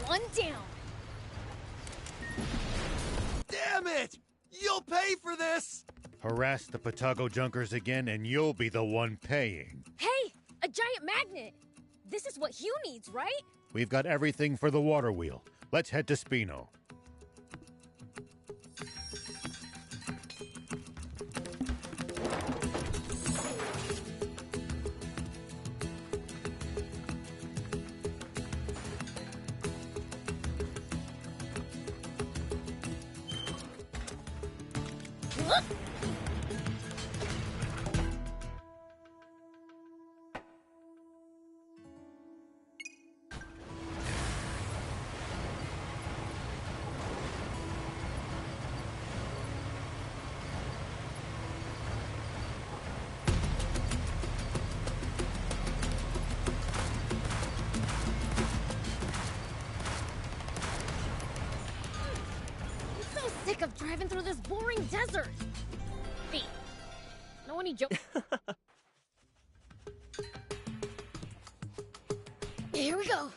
One down. Damn it! You'll pay for this! Harass the Patago Junkers again, and you'll be the one paying. Hey, a giant magnet! This is what Hugh needs, right? We've got everything for the water wheel. Let's head to Spino. Sick of driving through this boring desert. Hey, no any joke. Here we go.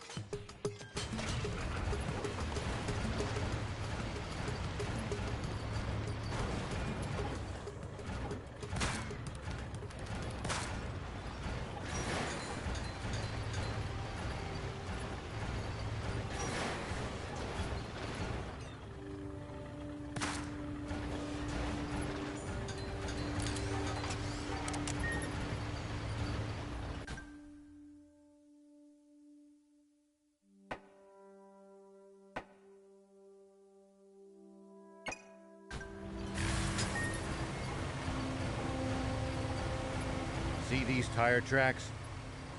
See these tire tracks?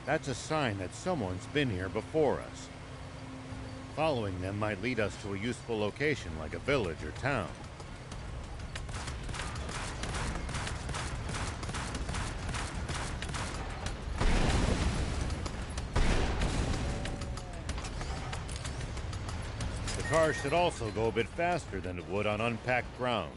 That's a sign that someone's been here before us. Following them might lead us to a useful location like a village or town. The car should also go a bit faster than it would on unpacked ground.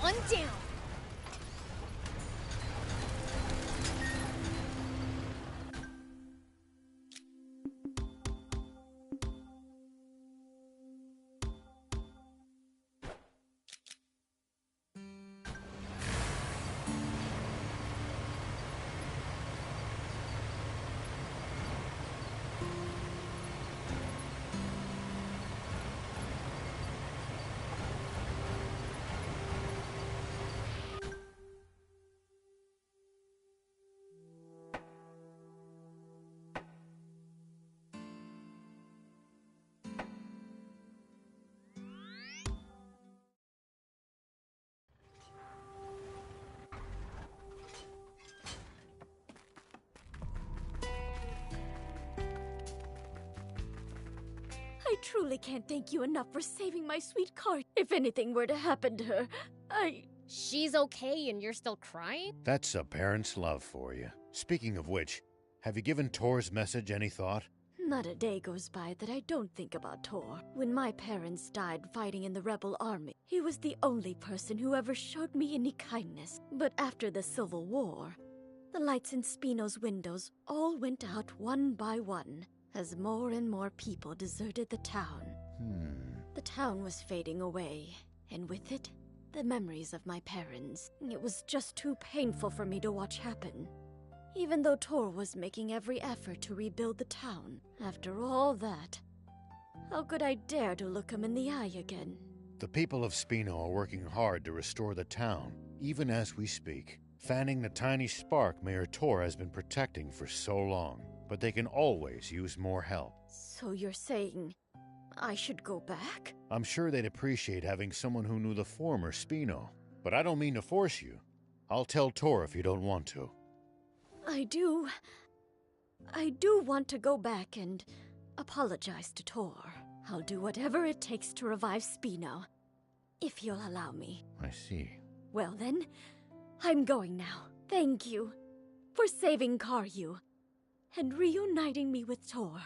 One down. I truly can't thank you enough for saving my sweet Cart. If anything were to happen to her, She's okay and you're still crying? That's a parent's love for you. Speaking of which, have you given Tor's message any thought? Not a day goes by that I don't think about Tor. When my parents died fighting in the rebel army, he was the only person who ever showed me any kindness. But after the Civil War, the lights in Spino's windows all went out one by one, as more and more people deserted the town. The town was fading away, and with it, the memories of my parents. It was just too painful for me to watch happen. Even though Tor was making every effort to rebuild the town, after all that, how could I dare to look him in the eye again? The people of Spino are working hard to restore the town, even as we speak, fanning the tiny spark Mayor Tor has been protecting for so long. But they can always use more help. So you're saying I should go back? I'm sure they'd appreciate having someone who knew the former Spino. But I don't mean to force you. I'll tell Tor if you don't want to. I do want to go back and apologize to Tor. I'll do whatever it takes to revive Spino, if you'll allow me. I see. Well then, I'm going now. Thank you for saving Karyu and reuniting me with Tor.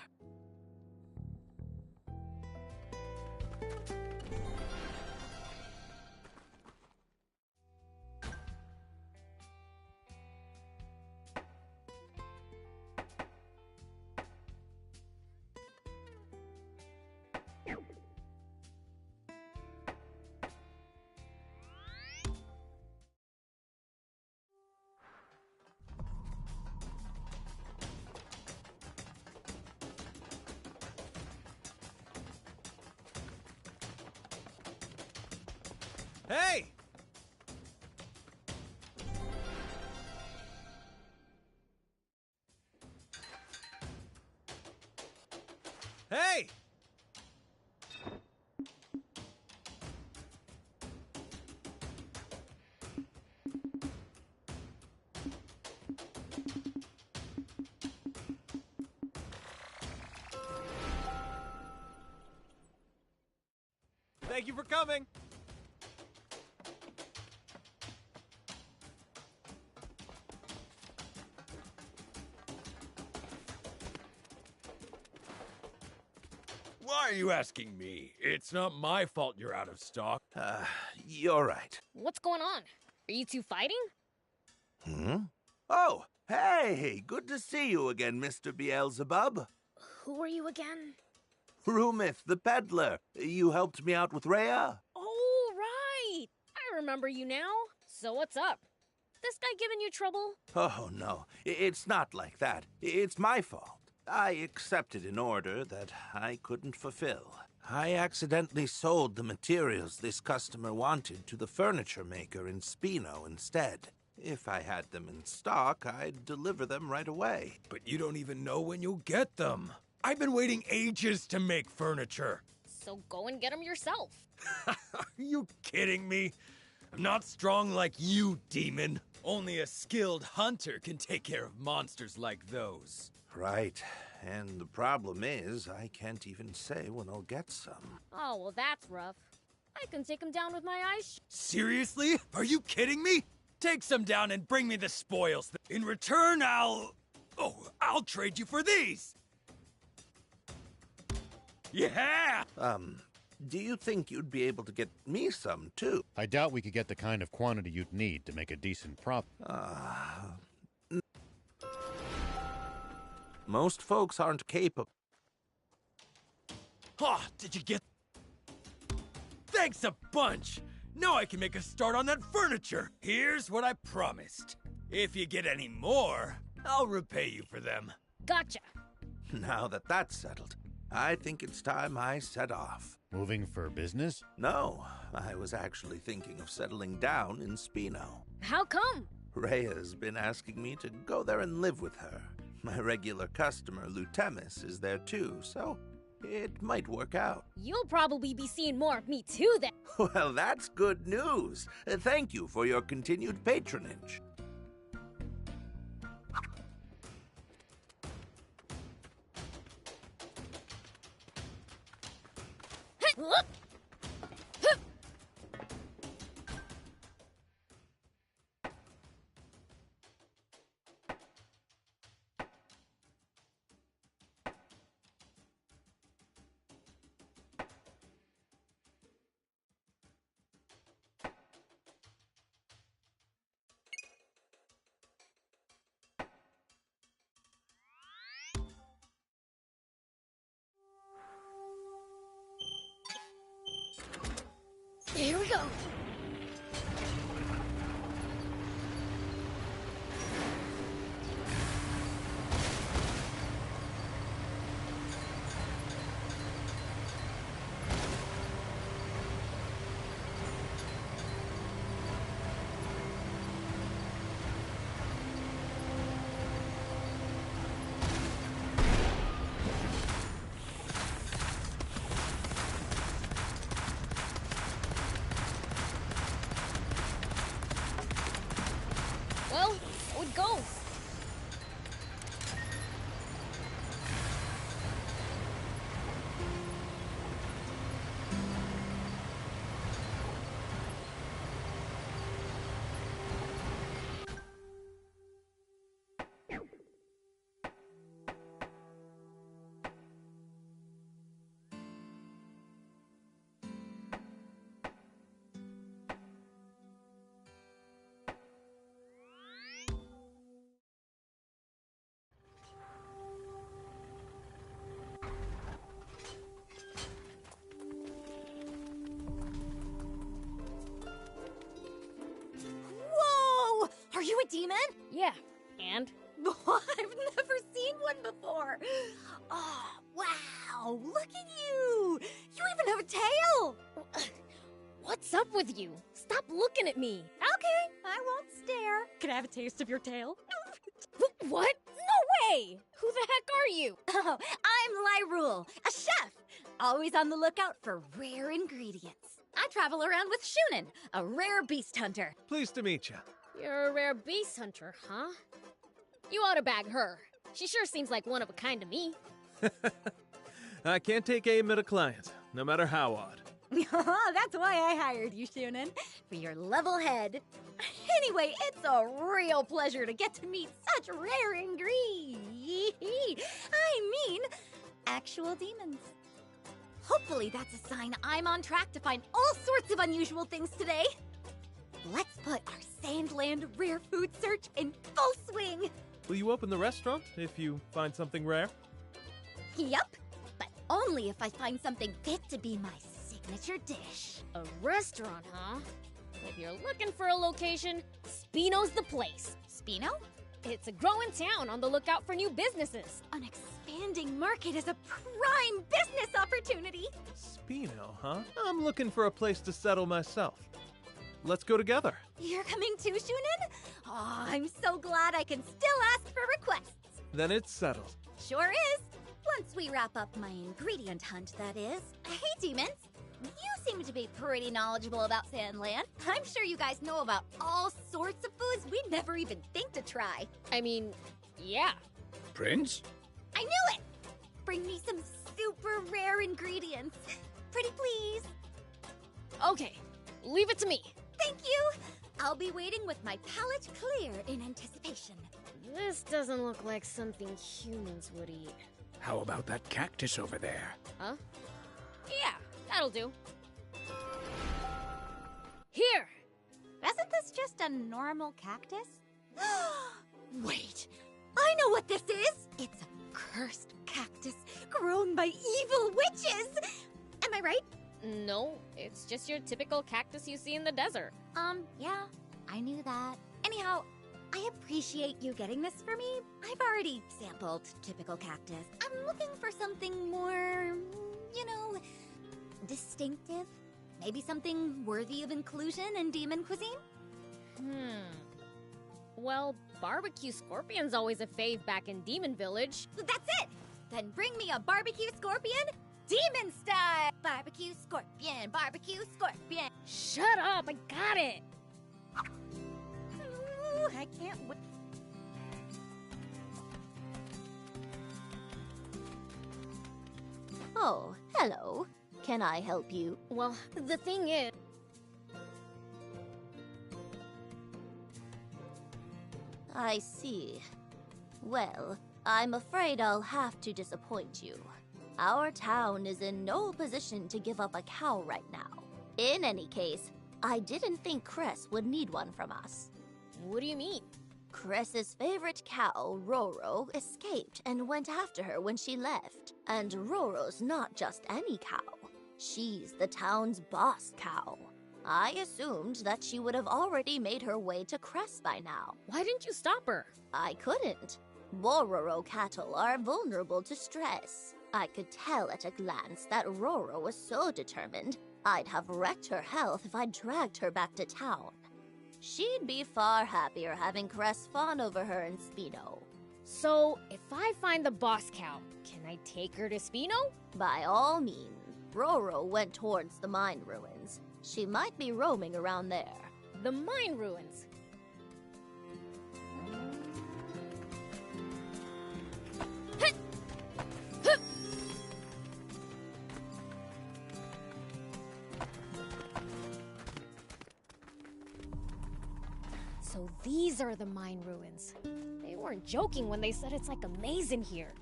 Hey! Hey! Thank you for coming! Why are you asking me? It's not my fault you're out of stock. You're right. What's going on? Are you two fighting? Hmm? Oh, hey! Good to see you again, Mr. Beelzebub. Who are you again? Rumith, the peddler. You helped me out with Rhea? Oh, right! I remember you now. So what's up? This guy giving you trouble? Oh, no. It's not like that. It's my fault. I accepted an order that I couldn't fulfill. I accidentally sold the materials this customer wanted to the furniture maker in Spino instead. If I had them in stock, I'd deliver them right away. But you don't even know when you'll get them. I've been waiting ages to make furniture. So go and get them yourself. Are you kidding me? I'm not strong like you, demon. Only a skilled hunter can take care of monsters like those. Right. And the problem is, I can't even say when I'll get some. Oh, well that's rough. I can take him down with my eyes. Seriously? Are you kidding me? Take some down and bring me the spoils. In return, I'll trade you for these! Yeah! Do you think you'd be able to get me some, too? I doubt we could get the kind of quantity you'd need to make a decent prop. Most folks aren't capable. Oh, did you get... Thanks a bunch! Now I can make a start on that furniture! Here's what I promised. If you get any more, I'll repay you for them. Gotcha! Now that that's settled, I think it's time I set off. Moving for business? No, I was actually thinking of settling down in Spino. How come? Rhea's been asking me to go there and live with her. My regular customer, Lutemis, is there too, so it might work out. You'll probably be seeing more of me too then. Well, that's good news. Thank you for your continued patronage. Here we go. demon? Yeah, and? I've never seen one before. Oh, wow. Look at you. You even have a tail. What's up with you? Stop looking at me. Okay, I won't stare. Can I have a taste of your tail? What? No way! Who the heck are you? Oh, I'm Lyrule, a chef. Always on the lookout for rare ingredients. I travel around with Shunin, a rare beast hunter. Pleased to meet you. You're a rare beast hunter, huh? You ought to bag her. She sure seems like one of a kind to me. I can't take aim at a client, no matter how odd. That's why I hired you, Shunin, for your level head. Anyway, it's a real pleasure to get to meet such rare ingredients. I mean, actual demons. Hopefully that's a sign I'm on track to find all sorts of unusual things today. Let's put our Sandland rare food search in full swing. Will you open the restaurant if you find something rare? Yup, but only if I find something fit to be my signature dish. A restaurant, huh? If you're looking for a location, Spino's the place. Spino? It's a growing town on the lookout for new businesses. An expanding market is a prime business opportunity. Spino, huh? I'm looking for a place to settle myself. Let's go together. You're coming too, Shunin? Oh, I'm so glad I can still ask for requests. Then it's settled. Sure is. Once we wrap up my ingredient hunt, that is. Hey, demons. You seem to be pretty knowledgeable about Sandland. I'm sure you guys know about all sorts of foods we'd never even think to try. I mean, yeah. Prince? I knew it! Bring me some super rare ingredients. Pretty please. Okay, leave it to me. Thank you. I'll be waiting with my palate clear in anticipation. This doesn't look like something humans would eat. How about that cactus over there? Huh? Yeah, that'll do. Here! Isn't this just a normal cactus? Wait, I know what this is! It's a cursed cactus grown by evil witches! Am I right? No, it's just your typical cactus you see in the desert. Yeah, I knew that. Anyhow, I appreciate you getting this for me. I've already sampled typical cactus. I'm looking for something more, you know, distinctive. Maybe something worthy of inclusion in demon cuisine? Well, barbecue scorpion's always a fave back in Demon Village. That's it! Then bring me a barbecue scorpion, demon style! Barbecue scorpion, barbecue scorpion! Shut up, I got it! Ooh, I can't wait. Oh, hello. Can I help you? Well, the thing is... I see. Well, I'm afraid I'll have to disappoint you. Our town is in no position to give up a cow right now. In any case, I didn't think Cress would need one from us. What do you mean? Cress's favorite cow, Roro, escaped and went after her when she left. And Roro's not just any cow. She's the town's boss cow. I assumed that she would have already made her way to Cress by now. Why didn't you stop her? I couldn't. Bororo cattle are vulnerable to stress. I could tell at a glance that Roro was so determined, I'd have wrecked her health if I dragged her back to town. She'd be far happier having Cress fawn over her in Spino. So, if I find the boss cow, can I take her to Spino? By all means. Roro went towards the mine ruins. She might be roaming around there. The mine ruins? So these are the mine ruins. They weren't joking when they said it's like a maze in here.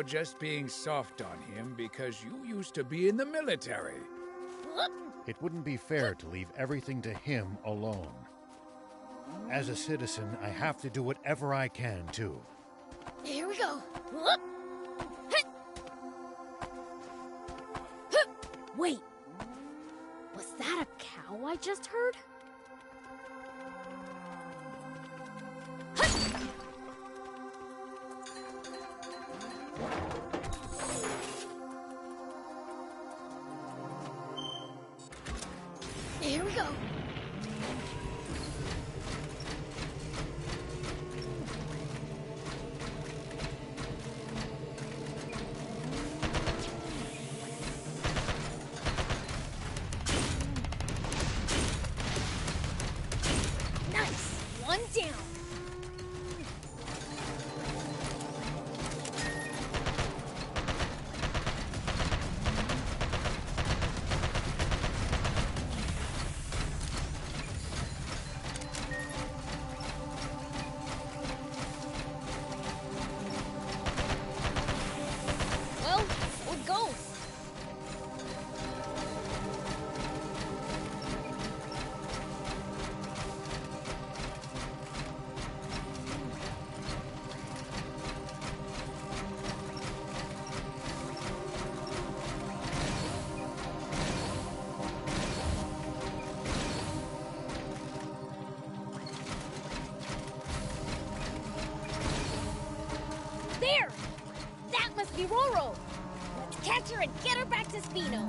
just being soft on him because you used to be in the military. It wouldn't be fair to leave everything to him alone. As a citizen, I have to do whatever I can, too. Here we go. Wait, was that a cow I just heard? Here we go. Nice! One down. Well, so it goes. There! That must be Roro! Let's catch her and get her back to Spino!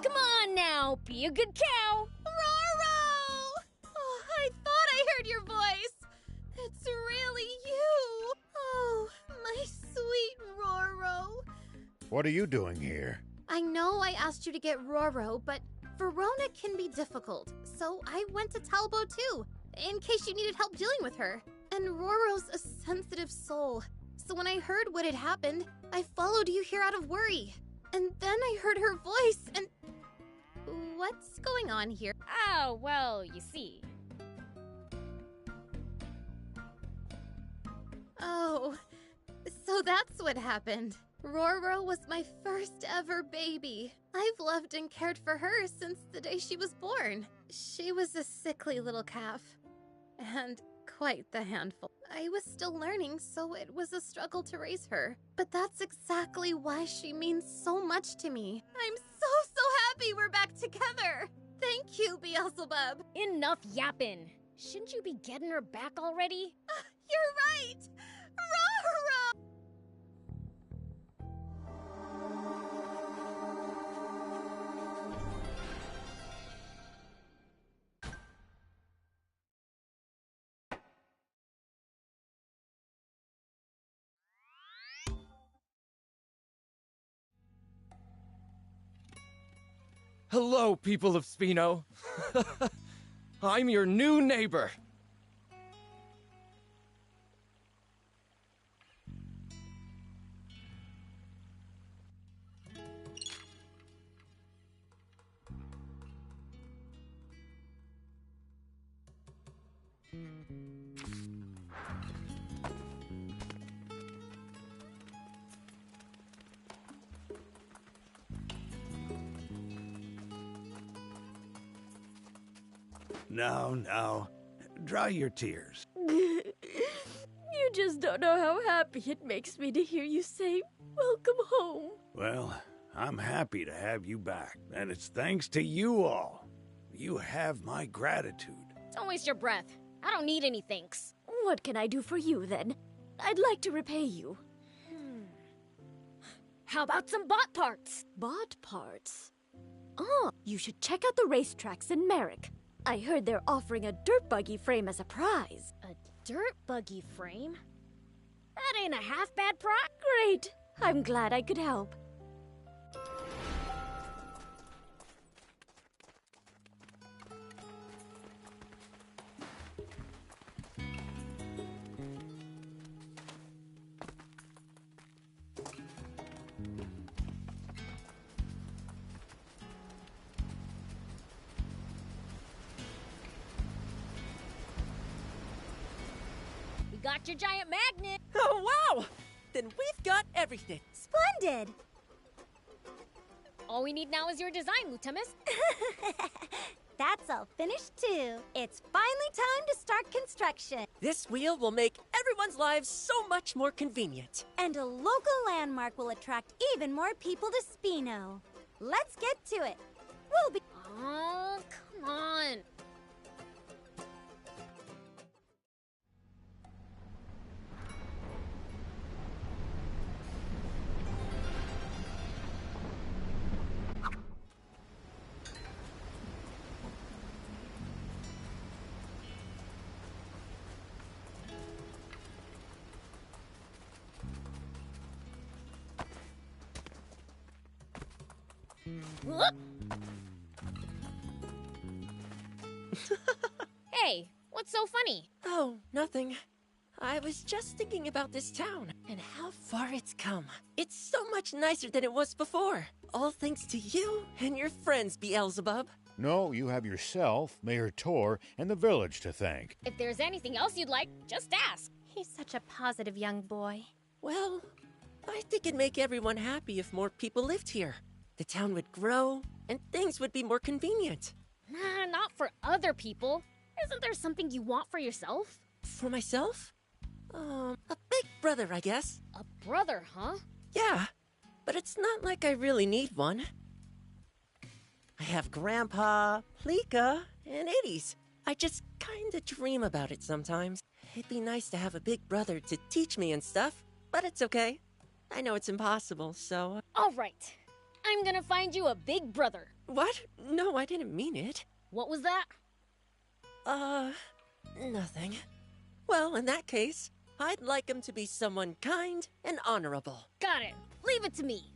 Come on now, be a good cow! Roro! Oh, I thought I heard your voice. It's really you. Oh, my sweet Roro. What are you doing here? I know I asked you to get Roro, but Verona can be difficult, so I went to Talbot too, in case you needed help dealing with her. And Roro's a sensitive soul, so when I heard what had happened, I followed you here out of worry. And then I heard her voice, and... What's going on here? Oh, well, you see. Oh, so that's what happened. Roro was my first ever baby. I've loved and cared for her since the day she was born. She was a sickly little calf, and quite the handful. I was still learning, so it was a struggle to raise her. But that's exactly why she means so much to me. I'm so happy we're back together. Thank you, Beelzebub. Enough yapping. Shouldn't you be getting her back already? You're right. Roro! Hello, people of Spino. I'm your new neighbor. Now, dry your tears. You just don't know how happy it makes me to hear you say, "Welcome home." Well, I'm happy to have you back, and it's thanks to you all. You have my gratitude. Don't waste your breath. I don't need any thanks. What can I do for you, then? I'd like to repay you. How about some bot parts? Bot parts? Oh, you should check out the racetracks in Merrick. I heard they're offering a dirt buggy frame as a prize. A dirt buggy frame? That ain't a half bad prize. Great. I'm glad I could help. Got your giant magnet. Oh, wow! then we've got everything. Splendid! All we need now is your design, Lutamis. That's all finished too. It's finally time to start construction. This wheel will make everyone's lives so much more convenient. And a local landmark will attract even more people to Spino. Let's get to it. We'll be... Oh, come on. Hey, what's so funny? Oh, nothing. I was just thinking about this town and how far it's come. It's so much nicer than it was before. All thanks to you and your friends, Beelzebub. No, you have yourself, Mayor Tor, and the village to thank. If there's anything else you'd like, just ask. He's such a positive young boy. Well, I think it'd make everyone happy if more people lived here. The town would grow, and things would be more convenient. Nah, not for other people. Isn't there something you want for yourself? For myself? A big brother, I guess. A brother, huh? Yeah, but it's not like I really need one. I have Grandpa, Pleeka, and Itties. I just kinda dream about it sometimes. It'd be nice to have a big brother to teach me and stuff, but it's okay. I know it's impossible, so... All right. I'm gonna find you a big brother. What? No, I didn't mean it. What was that? Nothing. Well, in that case, I'd like him to be someone kind and honorable. Got it. Leave it to me.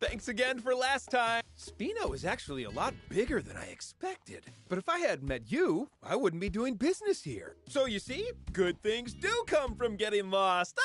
Thanks again for last time. Spino is actually a lot bigger than I expected. But if I hadn't met you, I wouldn't be doing business here. So you see, good things do come from getting lost.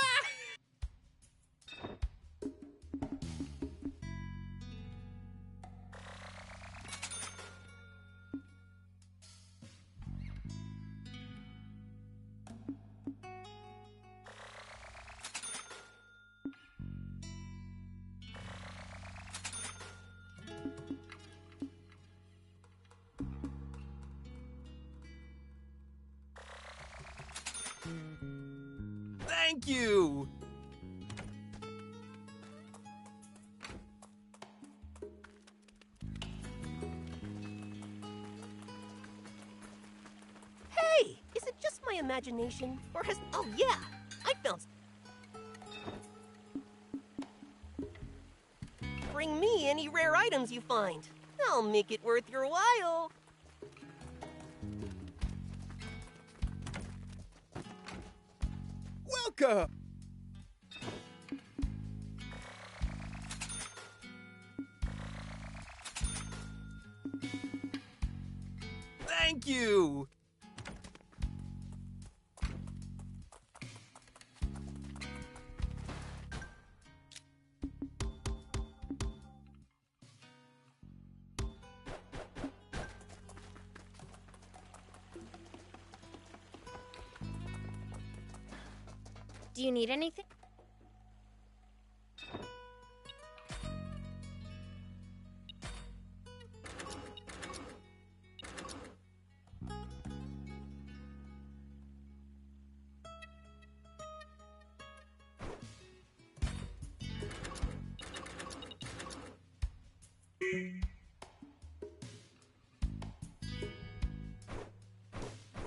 Thank you! Hey! Is it just my imagination? Or has... Oh, yeah! I found... Bring me any rare items you find. I'll make it worth your while. Welcome! Thank you! Do you need anything?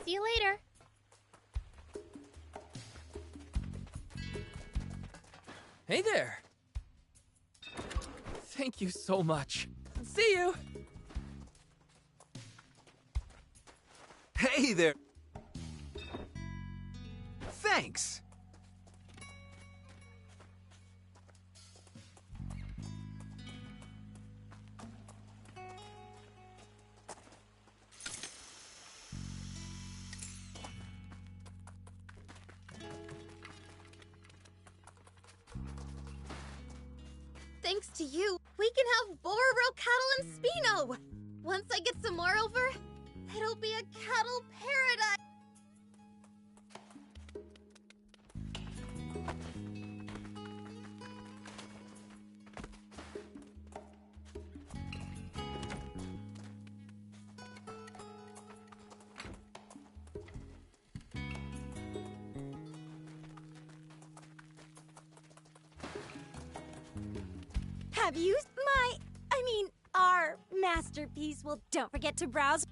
See you later. Hey there! Thank you so much. See you! Hey there! Thanks! to you, we can have Bororo cattle in Spino! Once I get some more over, it'll be a cattle paradise! Have you our masterpiece? Well, don't forget to browse.